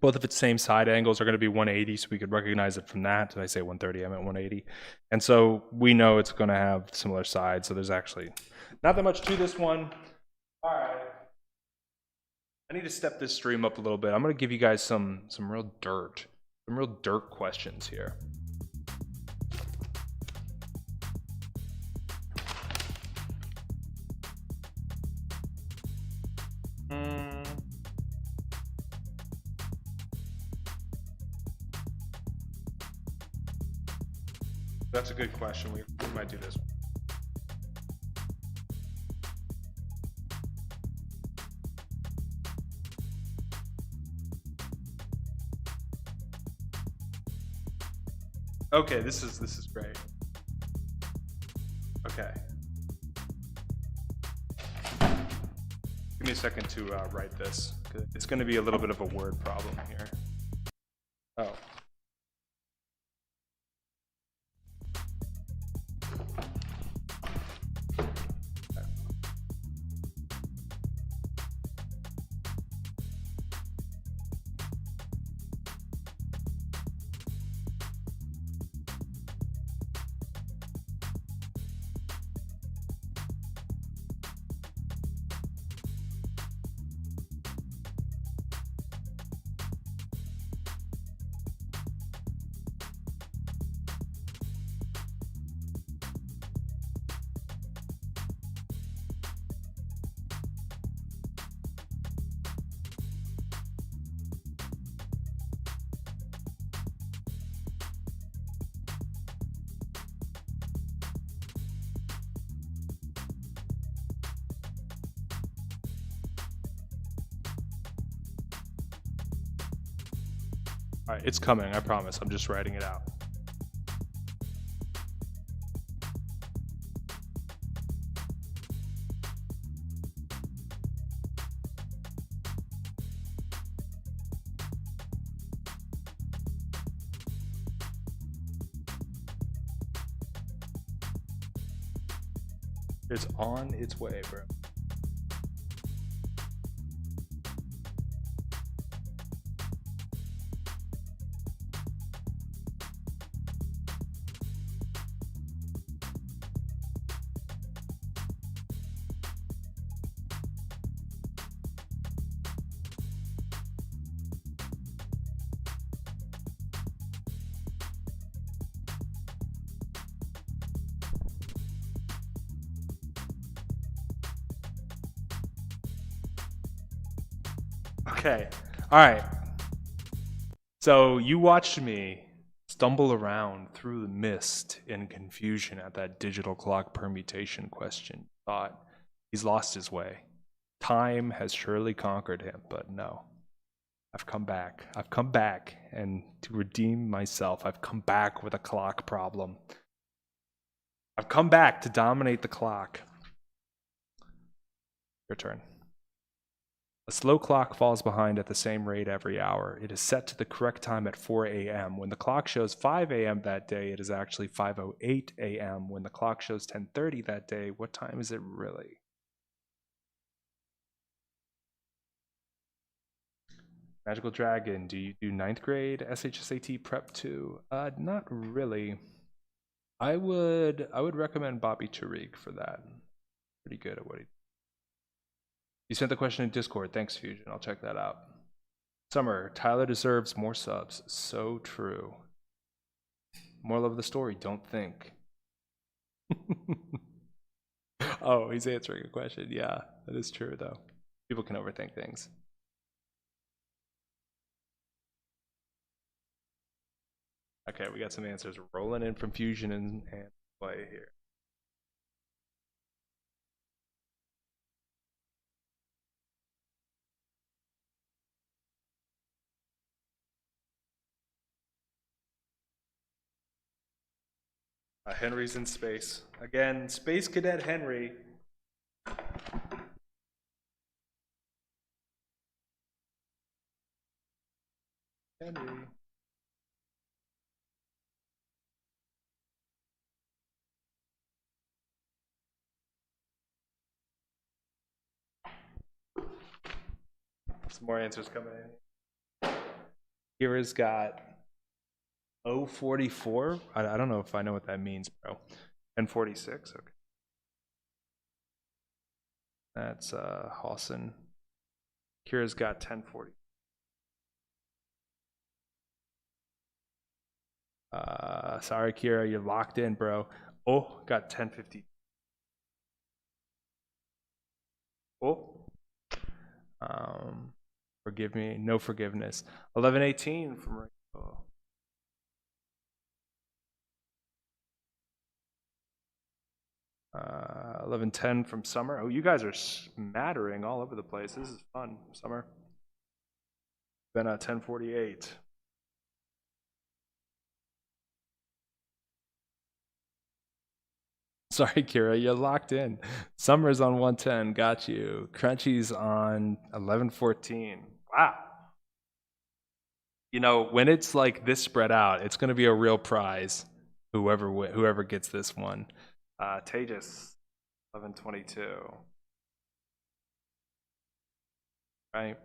Both of its same side angles are going to be 180, so we could recognize it from that. Did I say 130? I meant 180. And so we know it's going to have similar sides, so there's actually not that much to this one. All right. I need to step this stream up a little bit. I'm going to give you guys some real dirt questions here. That's a good question. We might do this one. Okay, this is great. Okay. Give me a second to write this. It's going to be a little bit of a word problem here. Oh. All right, it's coming, I promise. I'm just writing it out. It's on its way, bro. Okay, all right. So you watched me stumble around through the mist in confusion at that digital clock permutation question. Thought he's lost his way. Time has surely conquered him, but no. I've come back. I've come back, and to redeem myself, I've come back with a clock problem. I've come back to dominate the clock. Your turn. A slow clock falls behind at the same rate every hour. It is set to the correct time at 4 a.m. When the clock shows 5 a.m. that day, it is actually 5:08 a.m. When the clock shows 10:30 that day, what time is it really? Magical Dragon, do you do 9th grade SHSAT Prep 2? Not really. I would recommend Bobby Tariq for that. Pretty good at what he. You sent the question in Discord. Thanks, Fusion. I'll check that out. Summer, Tyler deserves more subs. So true. Moral of the story, don't think. Oh, he's answering a question. Yeah, that is true, though. People can overthink things. Okay, we got some answers rolling in from Fusion and play here. Henry's in space. Again, Space Cadet Henry. Henry. Some more answers coming in. Kira's got 044. I don't know if I know what that means, bro. 1046. Okay. That's Hawson. Kira's got 1040. Sorry, Kira, you're locked in, bro. Oh, got 1050. Oh. Forgive me, no forgiveness. 1118 from Rachel. 1110 from Summer. Oh, you guys are smattering all over the place. This is fun, Summer. Then 1048. Sorry, Kira, you're locked in. Summer's on 110. Got you. Crunchy's on 1114. Wow. You know, when it's like this spread out, it's going to be a real prize. Whoever gets this one. Tejas, 1122. Right.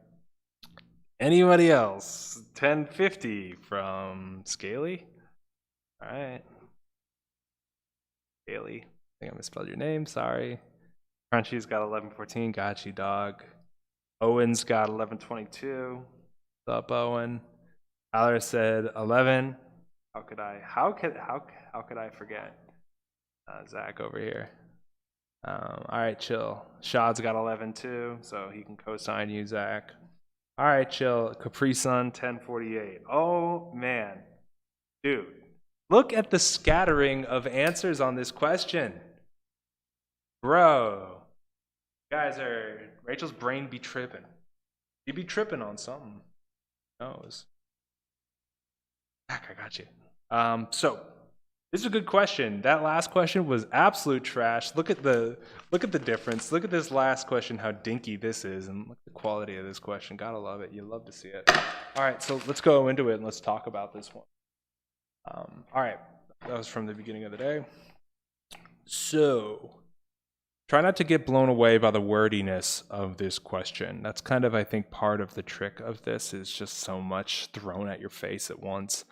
Anybody else? 1050 from Scaly. All right. Scaly. I think I misspelled your name. Sorry. Crunchy's got 1114. Got you, dog. Owen's got 1122. What's up, Owen? Tyler said 11. How could I forget? Zach over here. All right, chill. Shad's got 11 too, so he can co-sign you, Zach. All right, chill. Capri Sun 1048. Oh man, dude, look at the scattering of answers on this question, bro. Guys Rachel's brain be tripping. You be tripping on something. Knows. Zach, I got you. So this is a good question. That last question was absolute trash. Look at the difference. Look at this last question, how dinky this is, and look at the quality of this question. Gotta love it. You love to see it. All right, so let's go into it and let's talk about this one. All right, that was from the beginning of the day. So try not to get blown away by the wordiness of this question. That's kind of, I think, part of the trick of this is just so much thrown at your face at once.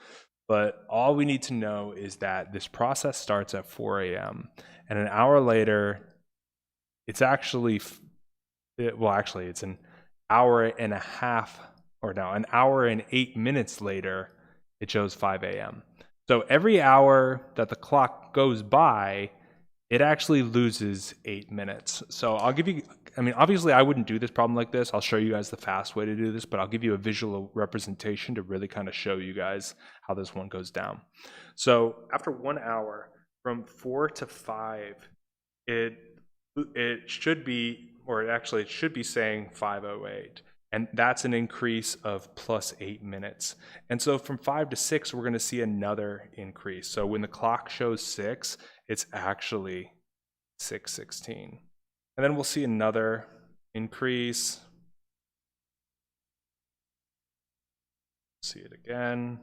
But all we need to know is that this process starts at 4 a.m. and an hour later, it's actually, it's an hour and a half, or no, an hour and 8 minutes later, it shows 5 a.m. So every hour that the clock goes by, it actually loses 8 minutes. So I'll give you, I mean, obviously I wouldn't do this problem like this. I'll show you guys the fast way to do this, but I'll give you a visual representation to really kind of show you guys how this one goes down. So after 1 hour, from 4 to 5, it should be, or actually it should be saying 5:08. And that's an increase of plus 8 minutes. And so from 5 to 6, we're going to see another increase. So when the clock shows 6, it's actually 6:16. And then we'll see another increase. See it again.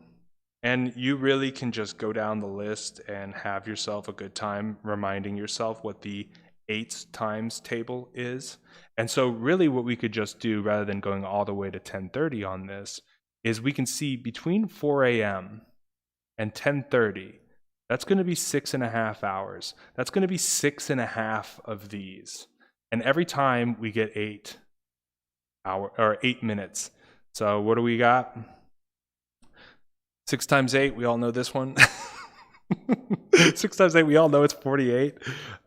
And you really can just go down the list and have yourself a good time reminding yourself what the 8's times table is. And so really what we could just do, rather than going all the way to 10:30 on this, is we can see between 4 a.m. and 10:30, that's going to be 6.5 hours. That's going to be 6.5 of these. And every time we get 8 minutes. So what do we got? 6 times 8, we all know this one. 6 times 8, we all know it's 48.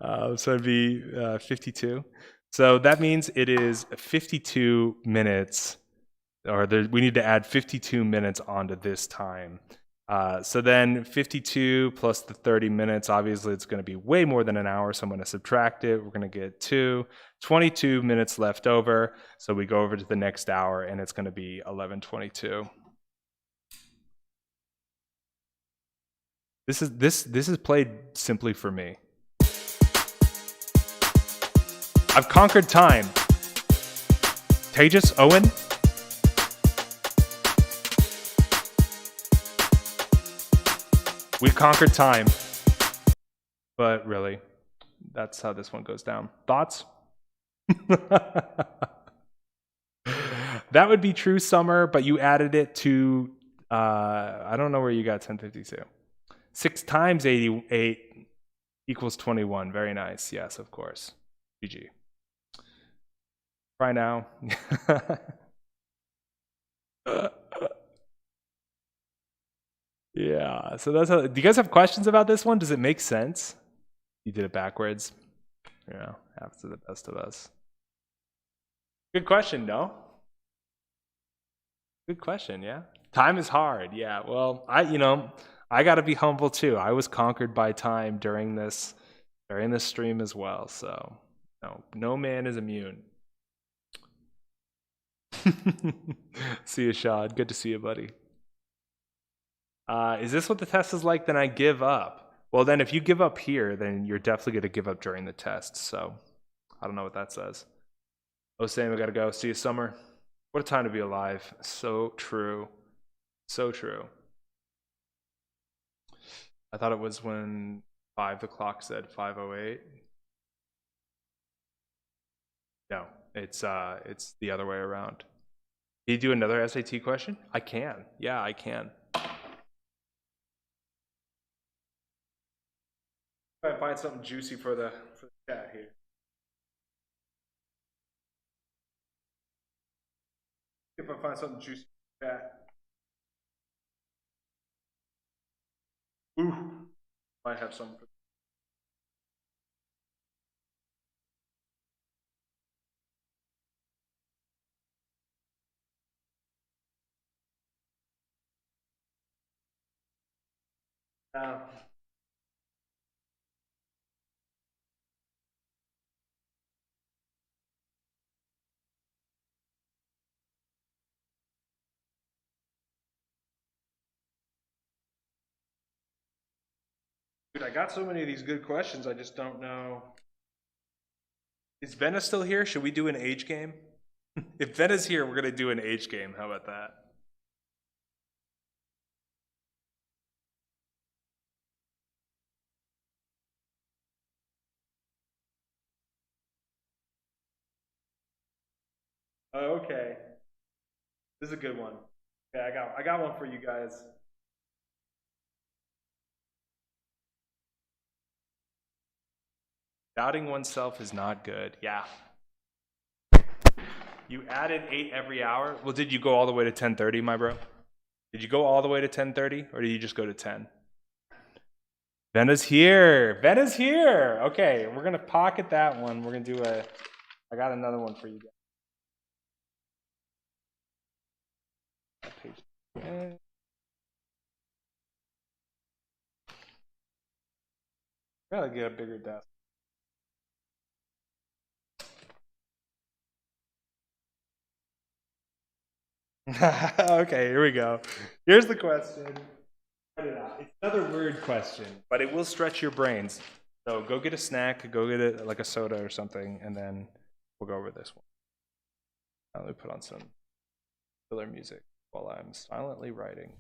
So it'd be 52. So that means it is 52 minutes, or we need to add 52 minutes onto this time. So then 52 plus the 30 minutes, obviously it's going to be way more than an hour, so I'm going to subtract it. We're going to get 22 minutes left over. So we go over to the next hour, and it's going to be 11:22. This is played simply for me. I've conquered time. Tejas, Owen? We've conquered time. But really, that's how this one goes down. Thoughts? That would be true, Summer, but you added it to, I don't know where you got 1052. 6 times 88 equals 21. Very nice. Yes, of course. GG. Try now. Yeah, so that's how. Do you guys have questions about this one? Does it make sense? You did it backwards. Yeah, happens to the best of us. Good question, no? Good question, yeah. Time is hard, yeah. Well, I got to be humble too. I was conquered by time during this stream as well. So, no man is immune. See you, Shad. Good to see you, buddy. Is this what the test is like? Then I give up. Well, then if you give up here, then you're definitely going to give up during the test. So, I don't know what that says. Oh, Sam, I got to go. See you, Summer. What a time to be alive. So true. So true. I thought it was when the clock said 5:08. No, it's the other way around. Can you do another SAT question? I can. Yeah, I can. Try to find something juicy for the chat here. If I find something juicy for the chat. Ooh, might have some. Dude, I got so many of these good questions, I just don't know. Is Venna still here? Should we do an age game? If Venna's here, we're going to do an age game. How about that? Oh, okay. This is a good one. Okay, I got one for you guys. Doubting oneself is not good. Yeah. You added 8 every hour. Well, did you go all the way to 10:30, my bro? Did you go all the way to 10:30, or did you just go to 10? Venna's here. Venna's here. Okay, we're gonna pocket that one. We're gonna do I got another one for you guys. Gotta get a bigger desk. Okay, here we go. Here's the question. It's another word question, but it will stretch your brains. So go get a snack, go get like a soda or something, and then we'll go over this one. Let me put on some filler music while I'm silently writing.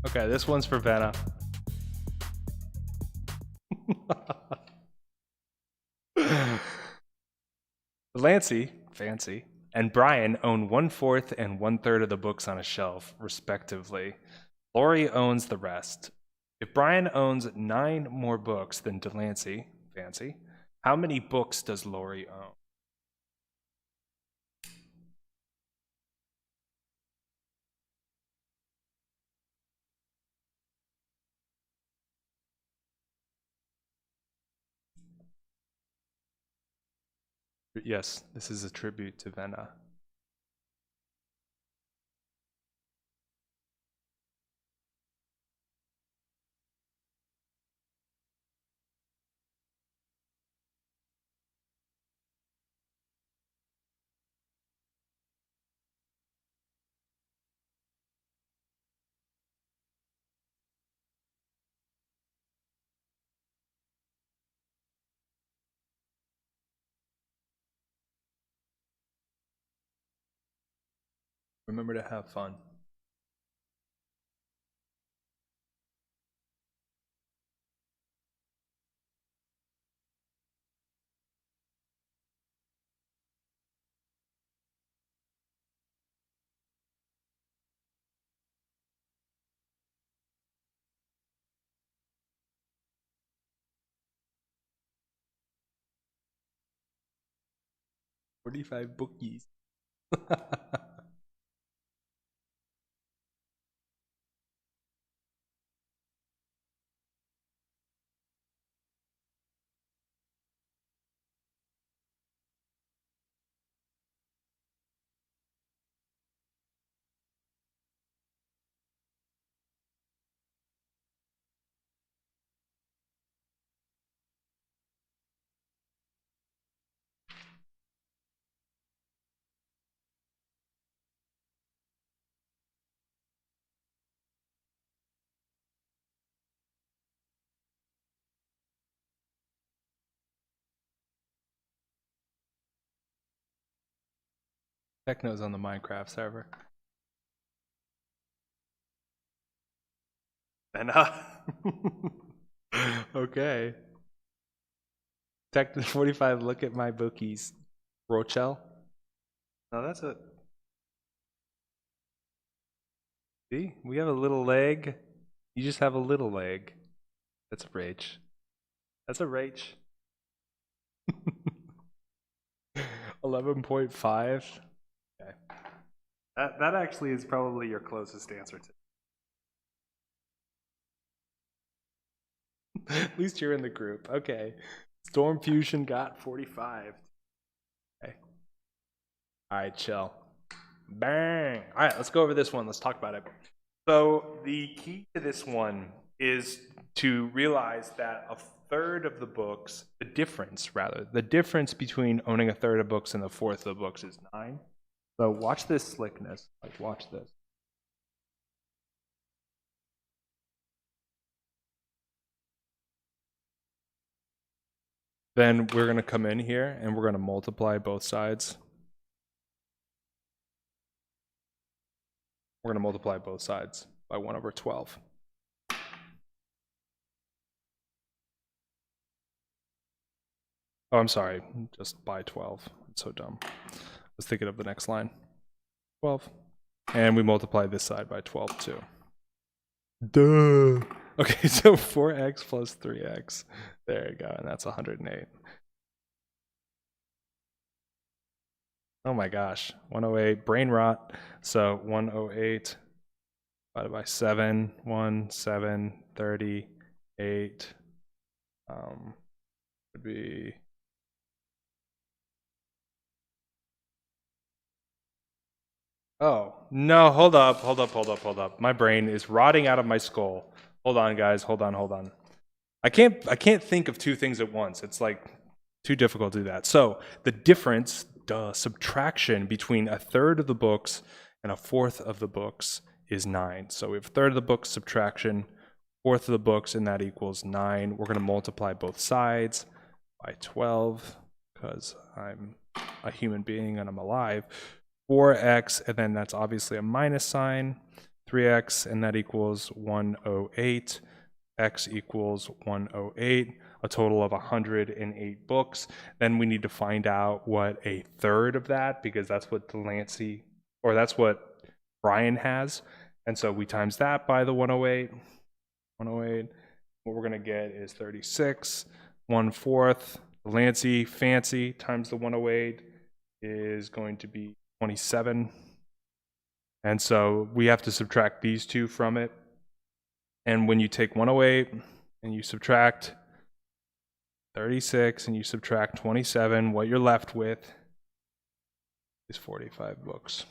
Okay, this one's for Vanna. Lancey, fancy, and Brian own 1/4 and 1/3 of the books on a shelf, respectively. Laurie owns the rest. If Brian owns 9 more books than Delancey, fancy, how many books does Laurie own? Yes, this is a tribute to Venna. Remember to have fun. $45 bookies. Techno's on the Minecraft server. Venna. Okay. Tech 45, look at my bookies. Rochelle? No, that's a... See? We have a little leg. You just have a little leg. That's a rach. That's a rach. 11.5. Okay. That actually is probably your closest answer to. At least you're in the group. Okay. Storm Fusion got 45. Okay. All right, chill. Bang. All right, let's go over this one. Let's talk about it. So the key to this one is to realize that a third of the books, the difference between owning a third of books and a fourth of the books is 9. So watch this slickness. Like, watch this. Then we're going to come in here and we're going to multiply both sides. We're going to multiply both sides by 1/12. Oh, I'm sorry, just by 12. It's so dumb. I was thinking of the next line. 12. And we multiply this side by 12 too. Duh. Okay, so 4x plus 3x. There you go, and that's 108. Oh my gosh, 108, brain rot. So 108 divided by 7, 1, 7, 38, would be... Oh, no, hold up. My brain is rotting out of my skull. Hold on, guys, hold on. I can't think of two things at once. It's like too difficult to do that. So the difference, subtraction between a third of the books and a fourth of the books is 9. So we have a third of the books subtraction, fourth of the books, and that equals 9. We're going to multiply both sides by 12 because I'm a human being and I'm alive. 4x, and then that's obviously a minus sign. 3x, and that equals 108. X equals 108, a total of 108 books. Then we need to find out what a third of that, because that's what Delancey, or that's what Brian has. And so we times that by the 108. 108. What we're going to get is 36. 1/4. Delancey, fancy, times the 108 is going to be 27. And so we have to subtract these two from it. And when you take 108 and you subtract 36 and you subtract 27, what you're left with is 45 books.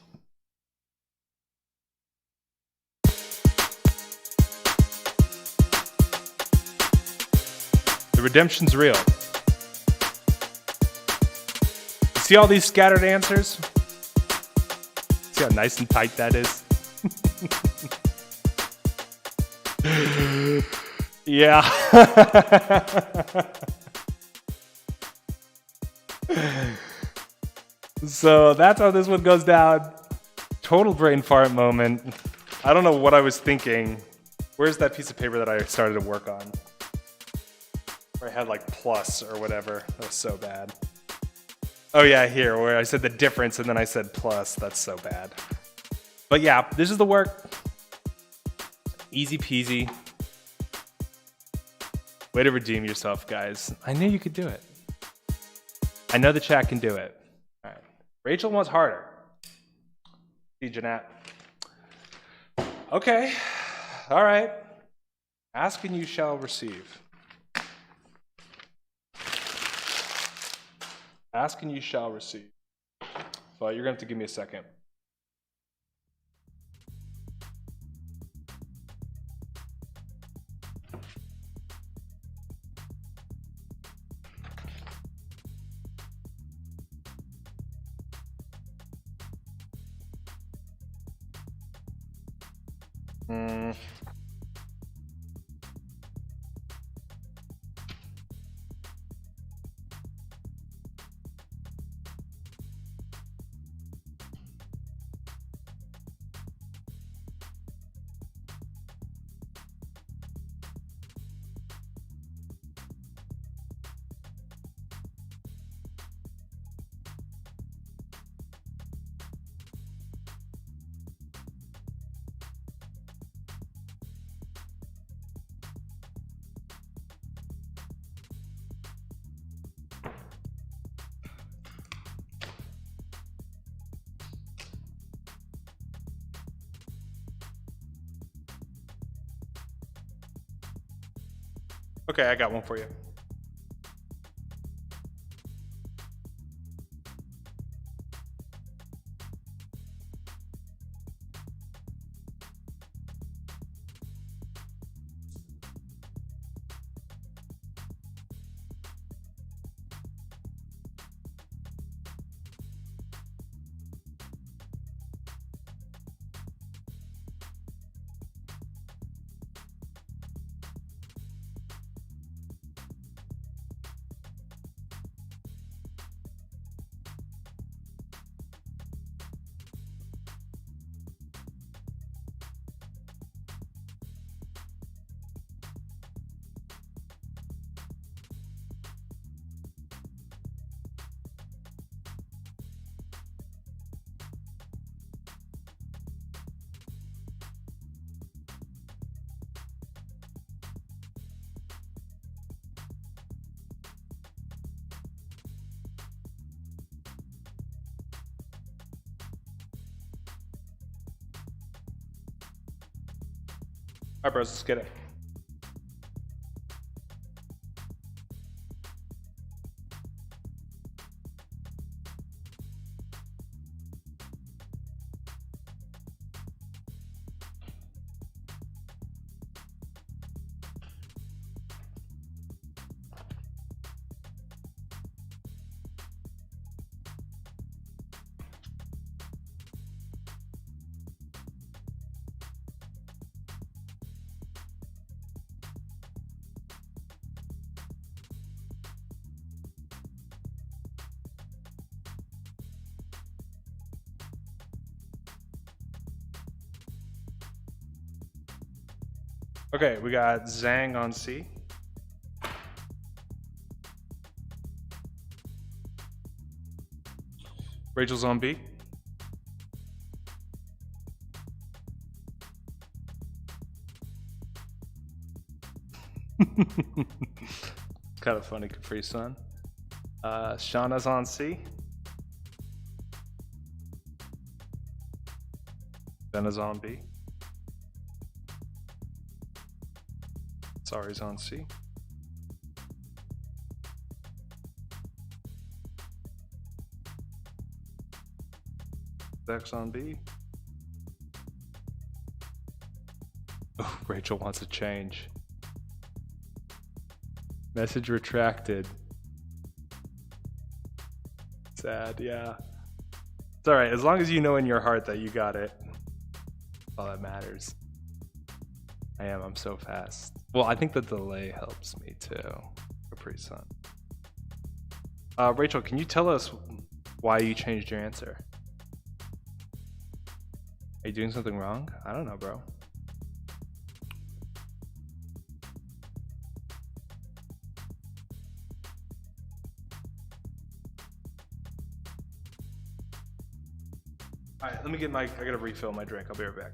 The redemption's real. See all these scattered answers? See how nice and tight that is? Yeah. So that's how this one goes down. Total brain fart moment. I don't know what I was thinking. Where's that piece of paper that I started to work on? Where I had like plus or whatever. That was so bad. Oh yeah, here, where I said the difference and then I said plus. That's so bad. But yeah, this is the work. Easy peasy. Way to redeem yourself, guys. I knew you could do it. I know the chat can do it. All right. Rachel wants harder. See, Jeanette. Okay. All right. Ask and you shall receive. Ask and you shall receive. So you're going to have to give me a second. Okay, I got one for you. All right, bros, let's get it. Okay, we got Zhang on C. Rachel's on B. Kind of funny, Capri Sun. Shauna's on C. Benna's on B. Sorry's on C. Zach's on B. Oh, Rachel wants a change. Message retracted. Sad, yeah. It's alright, as long as you know in your heart that you got it. All that matters. I'm so fast. Well, I think the delay helps me too. Capri Sun. Rachel, can you tell us why you changed your answer? Are you doing something wrong? I don't know, bro. All right, let me get I gotta refill my drink. I'll be right back.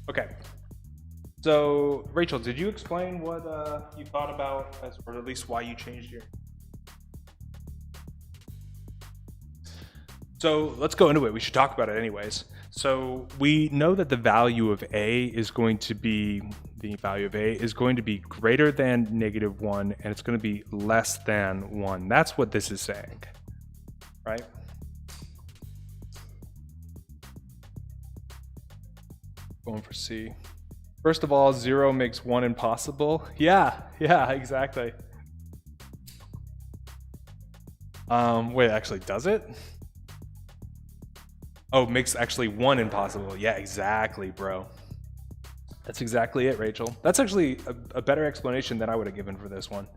Okay. So, Rachel, did you explain what you thought about, or at least why you changed your? So let's go into it. We should talk about it anyways. So we know that the value of A is going to be greater than -1, and it's going to be less than 1. That's what this is saying, right? Going for C. First of all, 0 makes 1 impossible. Yeah, exactly. Wait, actually, does it? Oh, makes actually 1 impossible. Yeah, exactly, bro. That's exactly it, Rachel. That's actually a better explanation than I would have given for this one.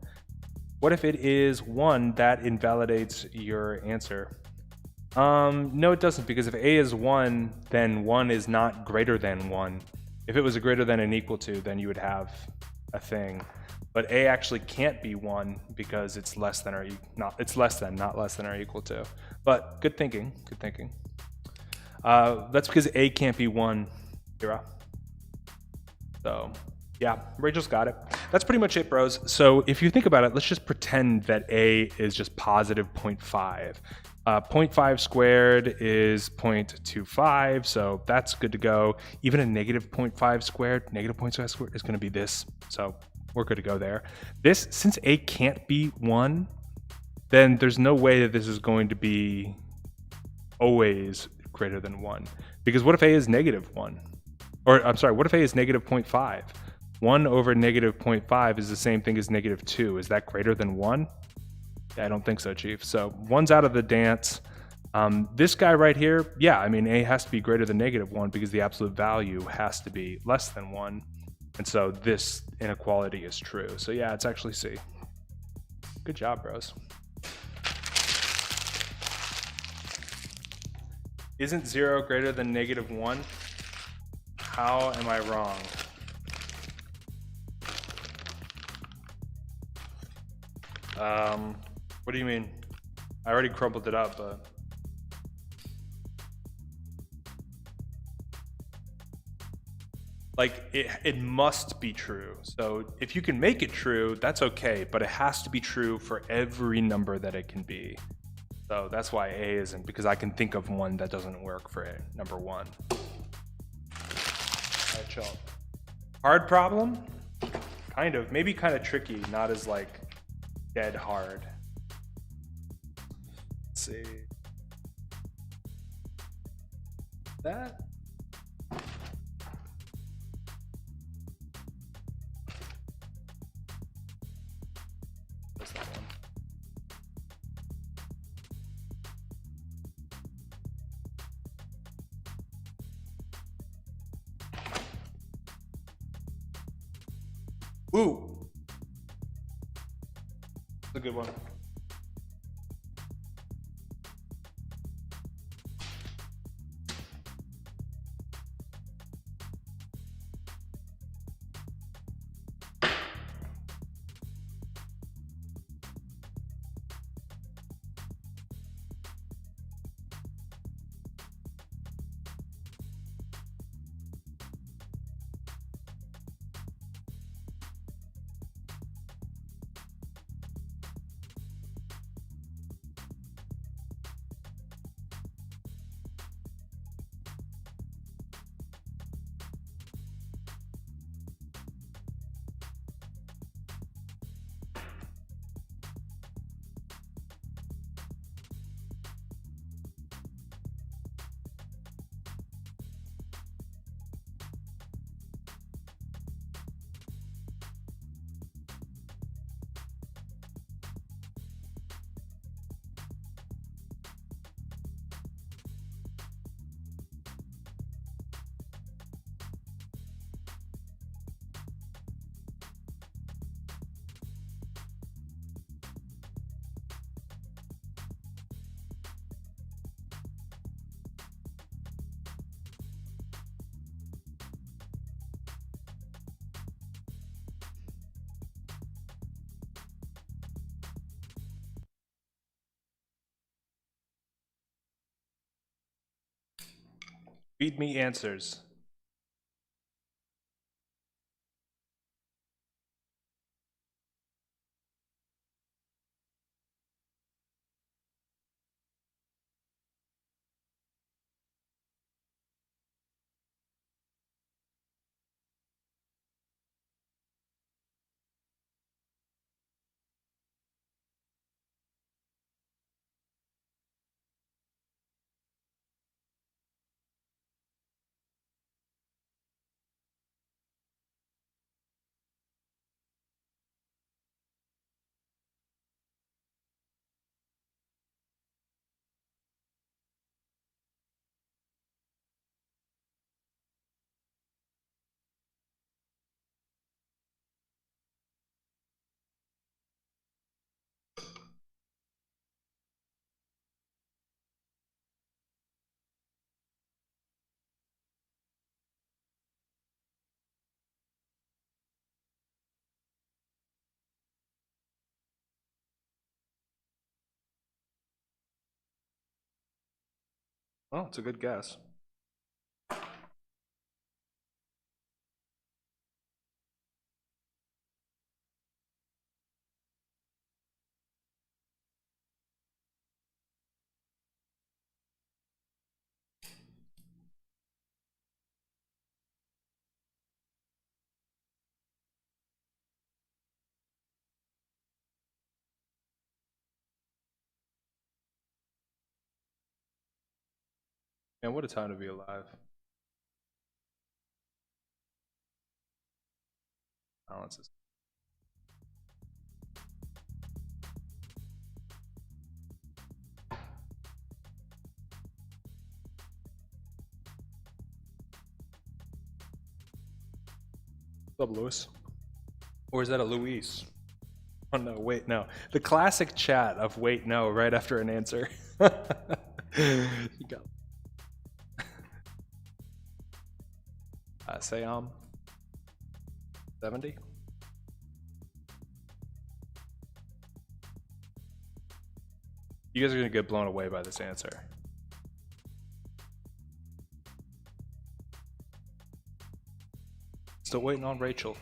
What if it is 1 that invalidates your answer? No, it doesn't, because if A is 1, then 1 is not greater than 1. If it was a greater than and equal to, then you would have a thing. But A actually can't be 1 because it's less than or it's less than, not less than or equal to. But good thinking, good thinking. That's because A can't be 1, Kira. So yeah, Rachel's got it. That's pretty much it, bros. So if you think about it, let's just pretend that A is just positive 0.5. 0.5 squared is 0.25, so that's good to go. Even a negative 0.5 squared, negative 0.5 squared is going to be this, so we're good to go there. This, since A can't be 1, then there's no way that this is going to be always greater than 1. Because what if A is -1? Or I'm sorry, what if A is -0.5? 1 over -0.5 is the same thing as -2. Is that greater than 1? I don't think so, Chief. So 1's out of the dance. This guy right here, yeah, I mean, A has to be greater than -1 because the absolute value has to be less than 1. And so this inequality is true. So yeah, it's actually C. Good job, bros. Isn't 0 greater than -1? How am I wrong? What do you mean? I already crumpled it up, but... Like, it must be true. So if you can make it true, that's okay, but it has to be true for every number that it can be. So that's why A isn't, because I can think of one that doesn't work for number 1. All right, chill. Hard problem? Kind of. Maybe kind of tricky, not as like dead hard. Let's see. That? Ooh. That's a good one. Feed me answers. Oh, it's a good guess. Man, what a time to be alive. Balance is. What's up, Lewis? Or is that a Luis? Oh no, wait, no. The classic chat of wait, no, right after an answer. You got say 70. You guys are gonna get blown away by this answer. Still waiting on Rachel.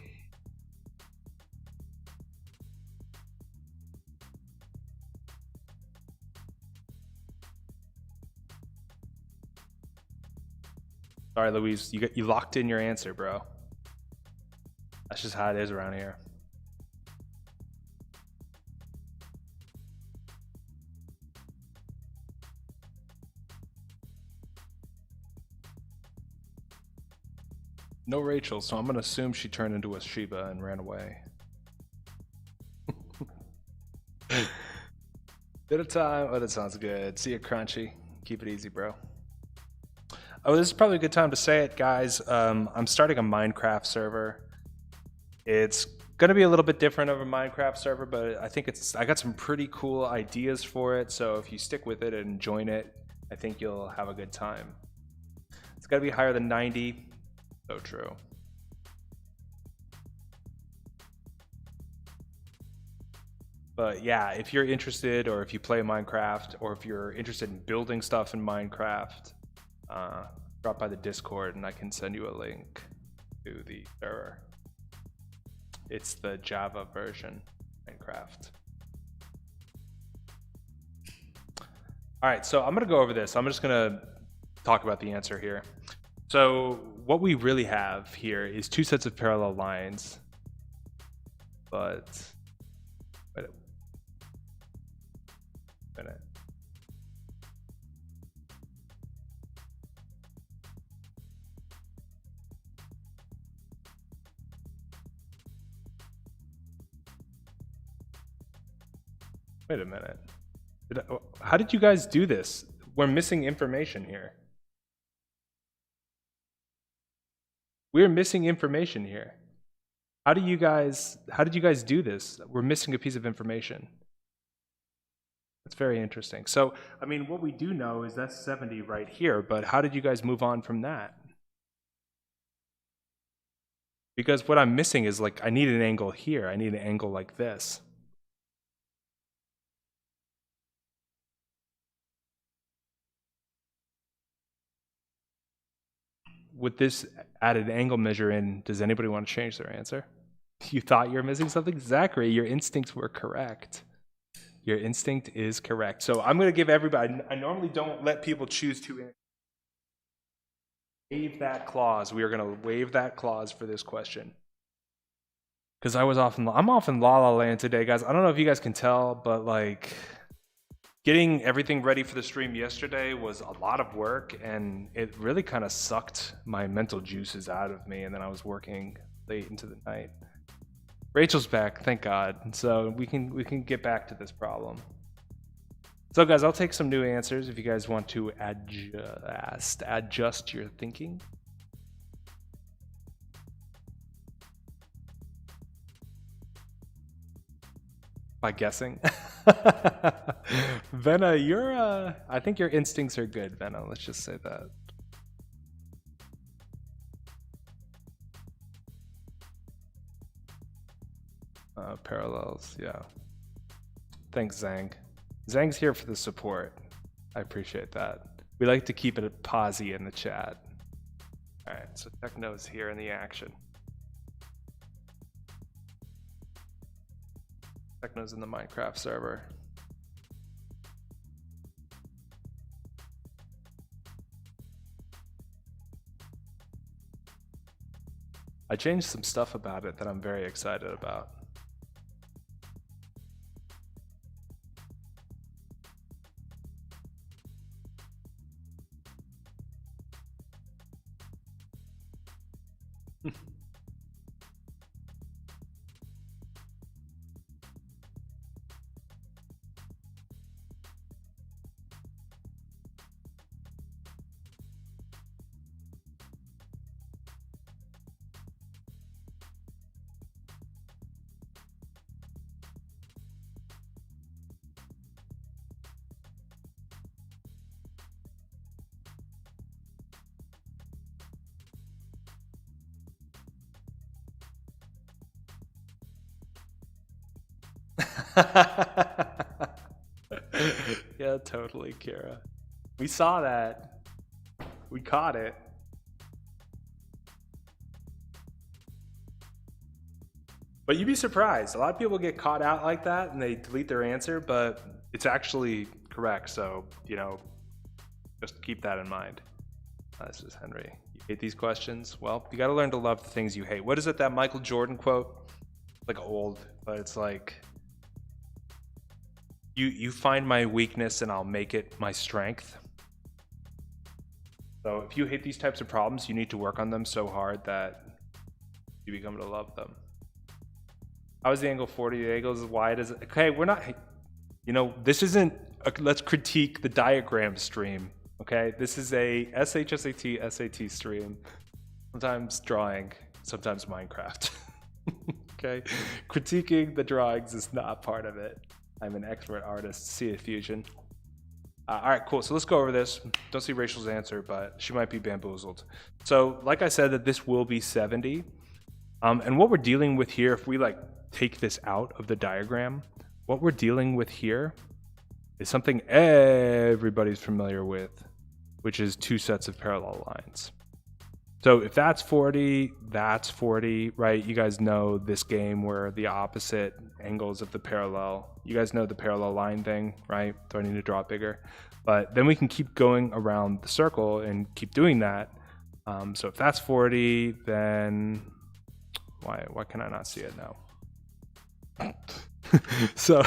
Sorry, Louise, you locked in your answer, bro. That's just how it is around here. No Rachel, so I'm gonna assume she turned into a Shiba and ran away. Bit of time. Oh, that sounds good. See you, Crunchy. Keep it easy, bro. Oh, this is probably a good time to say it, guys. I'm starting a Minecraft server. It's gonna be a little bit different of a Minecraft server, but I think I got some pretty cool ideas for it. So if you stick with it and join it, I think you'll have a good time. It's gotta be higher than 90. So true. But yeah, if you're interested, or if you play Minecraft, or if you're interested in building stuff in Minecraft, drop by the Discord and I can send you a link to the server. It's the Java version of Minecraft. All right, so I'm gonna go over this. I'm just gonna talk about the answer here. So what we really have here is two sets of parallel lines, but wait a minute. Wait a minute. How did you guys do this? We're missing information here. We're missing information here. How did you guys do this? We're missing a piece of information. That's very interesting. So, I mean, what we do know is that's 70 right here, but how did you guys move on from that? Because what I'm missing is, like, I need an angle here. I need an angle like this. With this added angle measure in, does anybody want to change their answer? You thought you were missing something? Zachary, your instincts were correct. Your instinct is correct. So I'm going to give everybody, I normally don't let people choose two answers. Waive that clause. We are going to waive that clause for this question. Because I'm off in La La Land today, guys. I don't know if you guys can tell, but like getting everything ready for the stream yesterday was a lot of work, and it really kind of sucked my mental juices out of me, and then I was working late into the night. Rachel's back, thank God. So we can get back to this problem. So guys, I'll take some new answers if you guys want to adjust your thinking. By guessing. Venna, I think your instincts are good, Venna. Let's just say that. Parallels, yeah. Thanks, Zhang. Zhang's here for the support. I appreciate that. We like to keep it posy in the chat. All right, so Techno's here in the action. Techno's in the Minecraft server. I changed some stuff about it that I'm very excited about. Yeah, totally, Kara. We saw that. We caught it. But you'd be surprised. A lot of people get caught out like that and they delete their answer, but it's actually correct. So, you know, just keep that in mind. This is Henry. You hate these questions? Well, you got to learn to love the things you hate. What is it, that Michael Jordan quote? Like old, but it's like, you find my weakness and I'll make it my strength. So if you hate these types of problems, you need to work on them so hard that you become to love them. How is the angle 40? The angle is wide as, okay, we're not, you know, this isn't let's critique the diagram stream, okay? This is a SHSAT SAT stream. Sometimes drawing, sometimes Minecraft. Okay. Critiquing the drawings is not part of it. I'm an expert artist. See it, Fusion. All right, cool. So let's go over this. Don't see Rachel's answer, but she might be bamboozled. So like I said, that this will be 70. And what we're dealing with here, if we like take this out of the diagram, what we're dealing with here is something everybody's familiar with, which is two sets of parallel lines. So if that's 40, that's 40, right? You guys know this game where the opposite angles of the parallel, you guys know the parallel line thing, right? Do I need to draw it bigger? But then we can keep going around the circle and keep doing that. So if that's 40, then why can I not see it now? So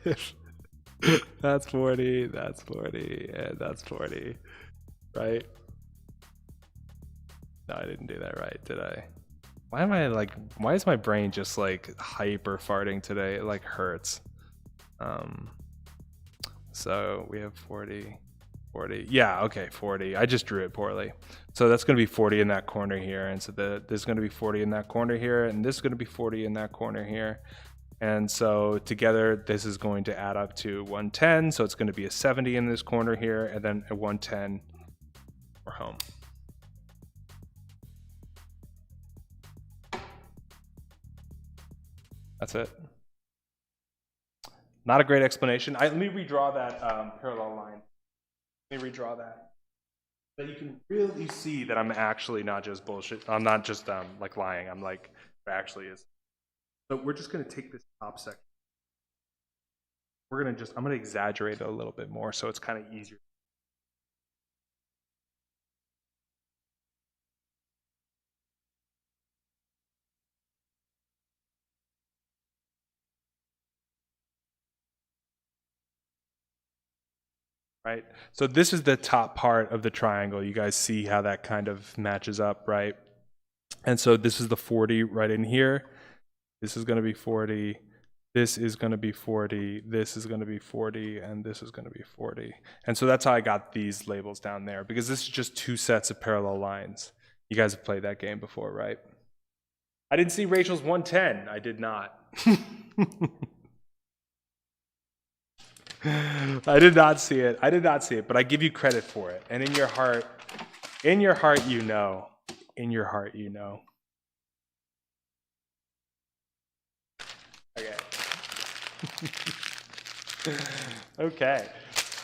if that's 40, that's 40, and that's 40, right? No, I didn't do that right, did I? Why is my brain just like hyper farting today? It like hurts. So we have 40, 40. Yeah, okay, 40. I just drew it poorly. So that's going to be 40 in that corner here. And so there's going to be 40 in that corner here. And this is going to be 40 in that corner here. And so together, this is going to add up to 110. So it's going to be a 70 in this corner here. And then a 110, we're home. That's it. Not a great explanation. Let me redraw that parallel line. Let me redraw that. So you can really see that I'm actually not just bullshit. I'm not just like lying. I'm like, it actually is. So we're just going to take this top section. I'm going to exaggerate it a little bit more so it's kind of easier. Right? So this is the top part of the triangle. You guys see how that kind of matches up, right? And so this is the 40 right in here. This is going to be 40. This is going to be 40. This is going to be 40. And this is going to be 40. And so that's how I got these labels down there, because this is just two sets of parallel lines. You guys have played that game before, right? I didn't see Rachel's 110. I did not. I did not see it. I did not see it, but I give you credit for it. And in your heart, you know. In your heart, you know. Okay. Okay.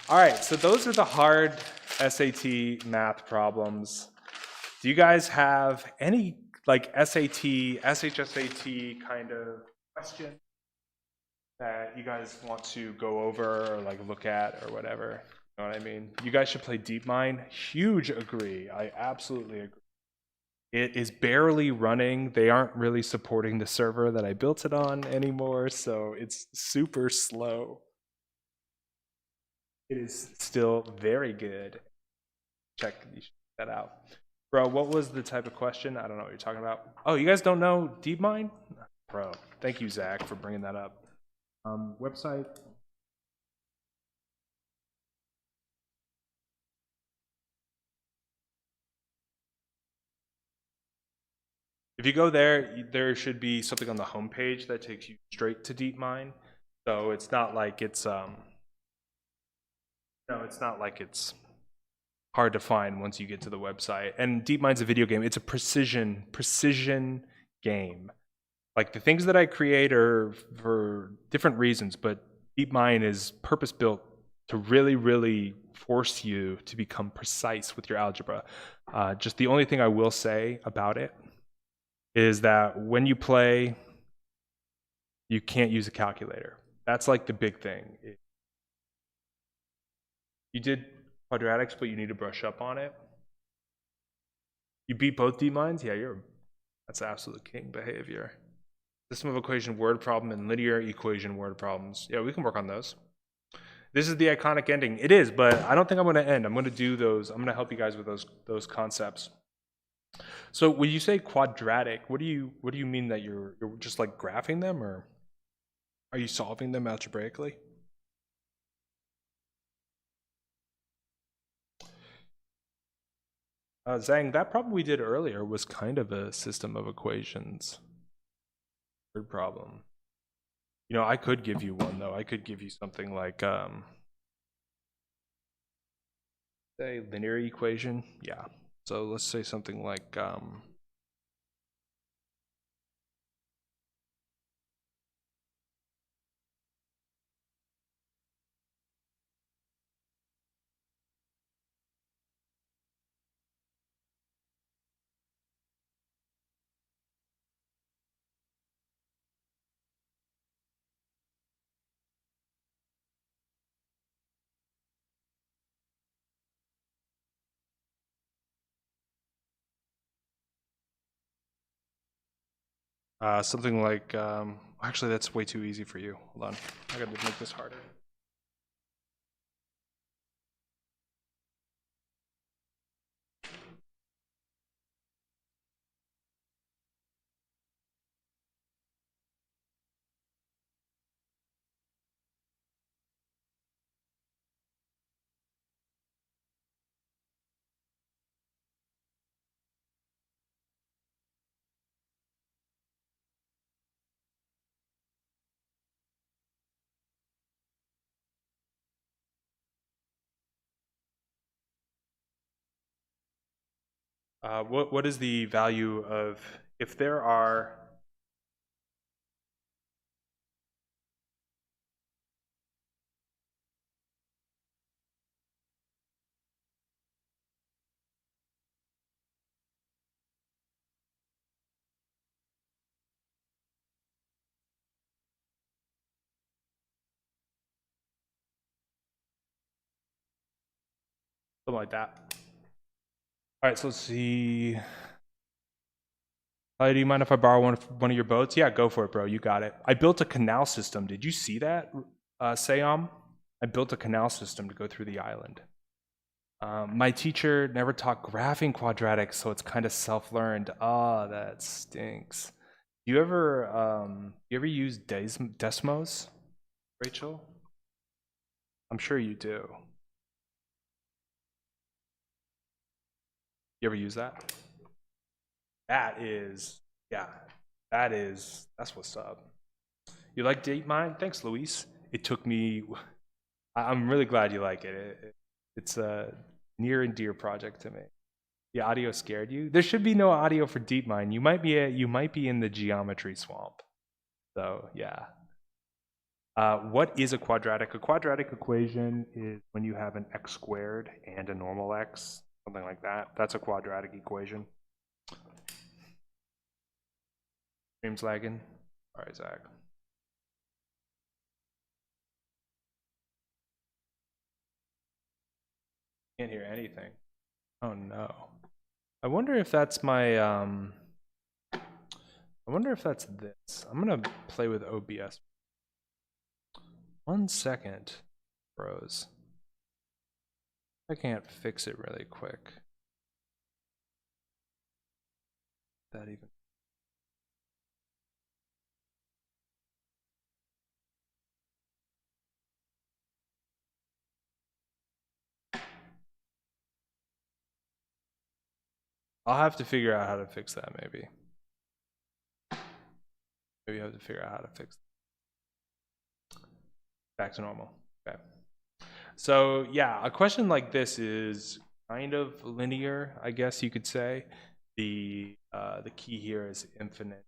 All right, so those are the hard SAT math problems. Do you guys have any like SAT, SHSAT kind of question that you guys want to go over or like look at or whatever? You know what I mean? You guys should play DeepMind. Huge agree. I absolutely agree. It is barely running. They aren't really supporting the server that I built it on anymore, so it's super slow. It is still very good. You should check that out. Bro, what was the type of question? I don't know what you're talking about. Oh, you guys don't know DeepMind? Bro, thank you, Zach, for bringing that up. Website. If you go there, there should be something on the homepage that takes you straight to DeepMind. So it's not like it's it's not like it's hard to find once you get to the website. And DeepMind's a video game. It's a precision game. Like the things that I create are for different reasons, but DeepMind is purpose-built to really, really force you to become precise with your algebra. Just the only thing I will say about it is that when you play, you can't use a calculator. That's like the big thing. You did quadratics, but you need to brush up on it. You beat both DeepMinds? Yeah, that's absolute king behavior. System of equation word problem and linear equation word problems. Yeah, we can work on those. This is the iconic ending. It is, but I don't think I'm going to end. I'm going to do those. I'm going to help you guys with those concepts. So when you say quadratic, what do you mean that you're just like graphing them, or are you solving them algebraically? Zhang, that problem we did earlier was kind of a system of equations. Word problem. You know, I could give you one though. I could give you something like say linear equation. Yeah. So let's say something like something like actually that's way too easy for you. Hold on. I gotta make this harder. What is the value of if there are something like that? All right, so let's see. Do you mind if I borrow one of your boats? Yeah, go for it, bro. You got it. I built a canal system. Did you see that, Sayam? I built a canal system to go through the island. My teacher never taught graphing quadratics, so it's kind of self-learned. Ah, that stinks. You ever use Desmos, Rachel? I'm sure you do. You ever use that? That is, yeah, that's what's up. You like DeepMind? Thanks, Luis. It took me, I'm really glad you like it. It's a near and dear project to me. The audio scared you? There should be no audio for DeepMind. You might be in the geometry swamp. So yeah. What is a quadratic? A quadratic equation is when you have an x squared and a normal x, something like that. That's a quadratic equation. Stream's lagging. All right, Zach. Can't hear anything. Oh no. I wonder if that's my I wonder if that's this. I'm gonna play with OBS. 1 second, bros. I can't fix it really quick. That even. I'll have to figure out how to fix that maybe. Maybe I have to figure out how to fix it. Back to normal. Okay. So yeah, a question like this is kind of linear, I guess you could say. The key here is infinite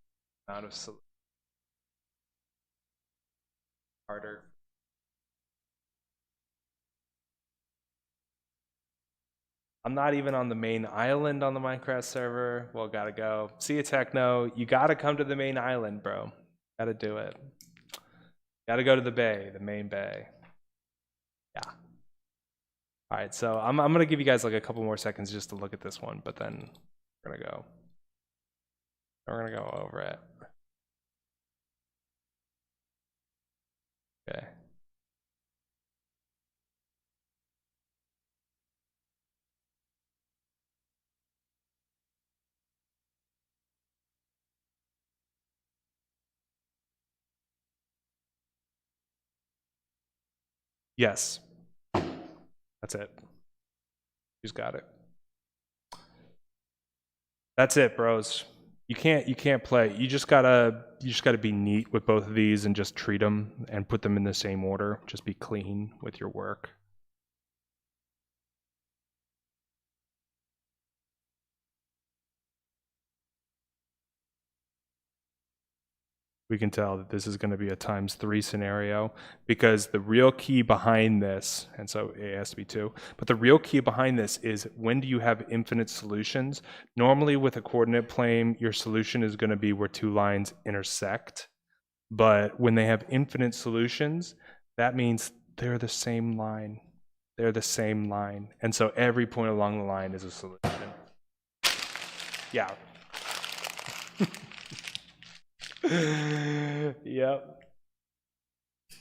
amount of harder. I'm not even on the main island on the Minecraft server. Well, gotta go. See you, Techno. You gotta come to the main island, bro. Gotta do it. Gotta go to the bay, the main bay. Yeah. All right, so I'm gonna give you guys like a couple more seconds just to look at this one, but then we're gonna go over it. Okay. Yes, that's it. Who's got it? That's it, bros. You can't play. You just gotta be neat with both of these and just treat them and put them in the same order. Just be clean with your work. We can tell that this is going to be a ×3 scenario because the real key behind this, and so it has to be 2, but the real key behind this is when do you have infinite solutions? Normally with a coordinate plane, your solution is going to be where 2 lines intersect. But when they have infinite solutions, that means they're the same line. They're the same line. And so every point along the line is a solution. Yeah. Yep.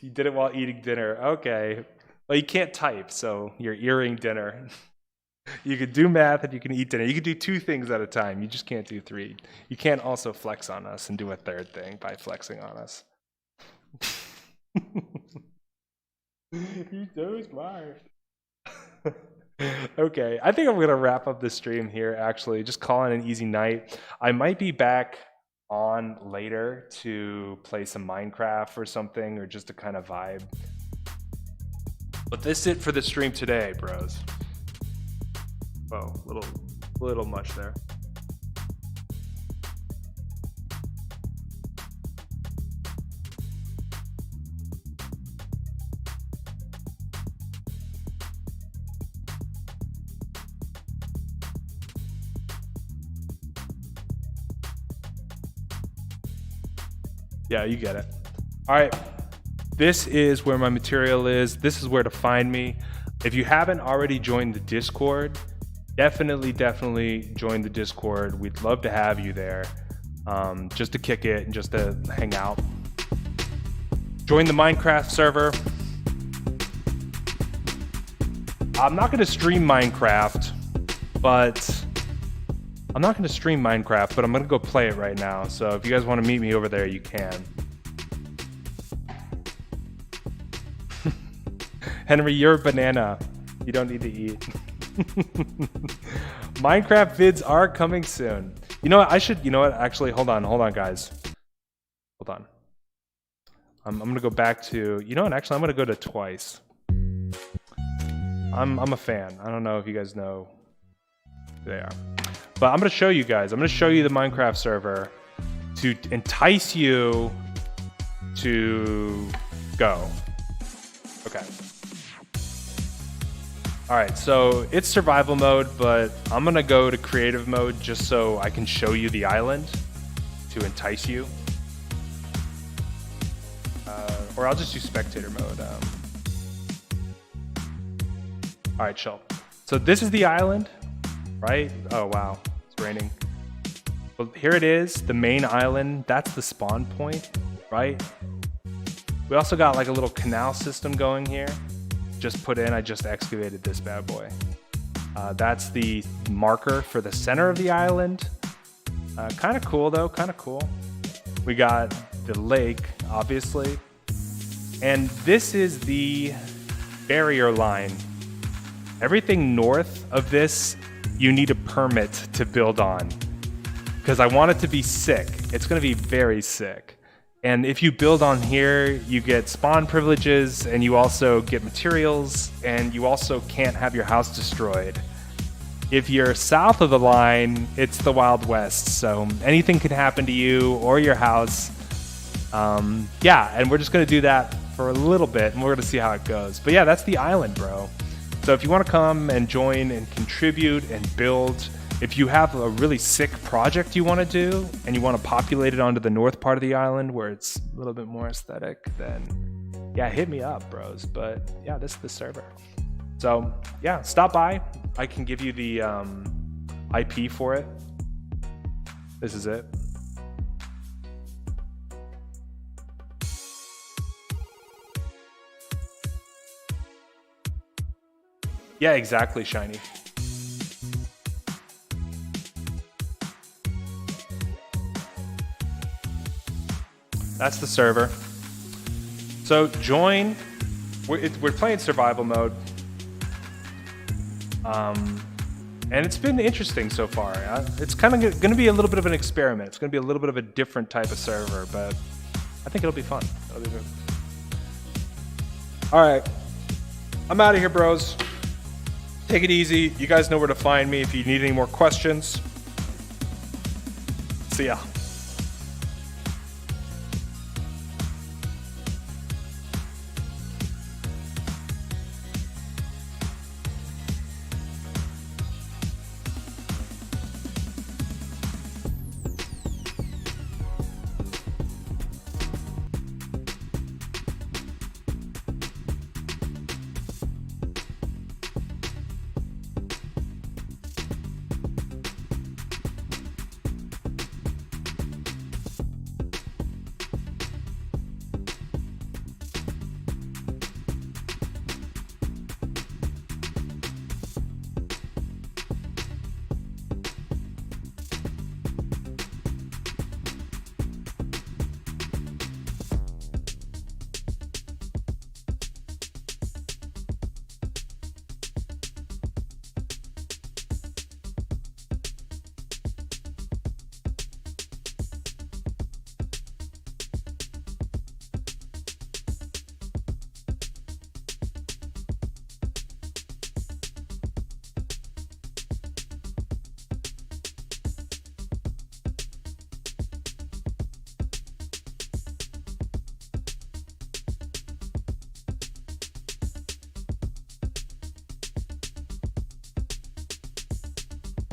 You did it while eating dinner. Okay. Well, you can't type, so you're eating dinner. You could do math and you can eat dinner. You could do 2 things at a time. You just can't do 3. You can't also flex on us and do a 3rd thing by flexing on us. You're so smart. Okay, I think I'm going to wrap up the stream here, actually. Just call it an easy night. I might be back on later to play some Minecraft or something, or just to kind of vibe. But this is it for the stream today, bros. Whoa, little much there. Yeah, you get it. All right, this is where my material is. This is where to find me. If you haven't already joined the Discord, definitely join the Discord. We'd love to have you there, just to kick it and just to hang out. Join the Minecraft server. I'm not going to stream Minecraft, but I'm going to go play it right now. So if you guys want to meet me over there, you can. Henry, you're a banana. You don't need to eat. Minecraft vids are coming soon. You know what? Actually, hold on, guys. Hold on. I'm going to go back to, actually, I'm going to go to twice. I'm a fan. I don't know if you guys know who they are. But I'm going to show you guys. I'm going to show you the Minecraft server to entice you to go. Okay. All right, so it's survival mode, but I'm going to go to creative mode just so I can show you the island to entice you. Or I'll just do spectator mode. All right, chill. So this is the island, right? Oh, wow. Raining. Well, here it is, the main island. That's the spawn point, right? We also got like a little canal system going here. Just put in, I just excavated this bad boy. That's the marker for the center of the island. Kind of cool though, kind of cool. We got the lake, obviously. And this is the barrier line. Everything north of this you need a permit to build on, because I want it to be sick. It's going to be very sick. And if you build on here, you get spawn privileges, and you also get materials, and you also can't have your house destroyed. If you're south of the line, it's the Wild West, so anything could happen to you or your house. Yeah, and we're just going to do that for a little bit, and we're going to see how it goes. But yeah, that's the island, bro. So if you want to come and join and contribute and build, if you have a really sick project you want to do and you want to populate it onto the north part of the island where it's a little bit more aesthetic, then yeah, hit me up, bros. But yeah, this is the server. So yeah, stop by. I can give you the IP for it. This is it. Yeah, exactly, Shiny. That's the server. So join. We're playing survival mode. And it's been interesting so far. It's kind of going to be a little bit of an experiment. It's going to be a little bit of a different type of server, but I think it'll be fun. All right. I'm out of here, bros. Take it easy. You guys know where to find me if you need any more questions. See ya.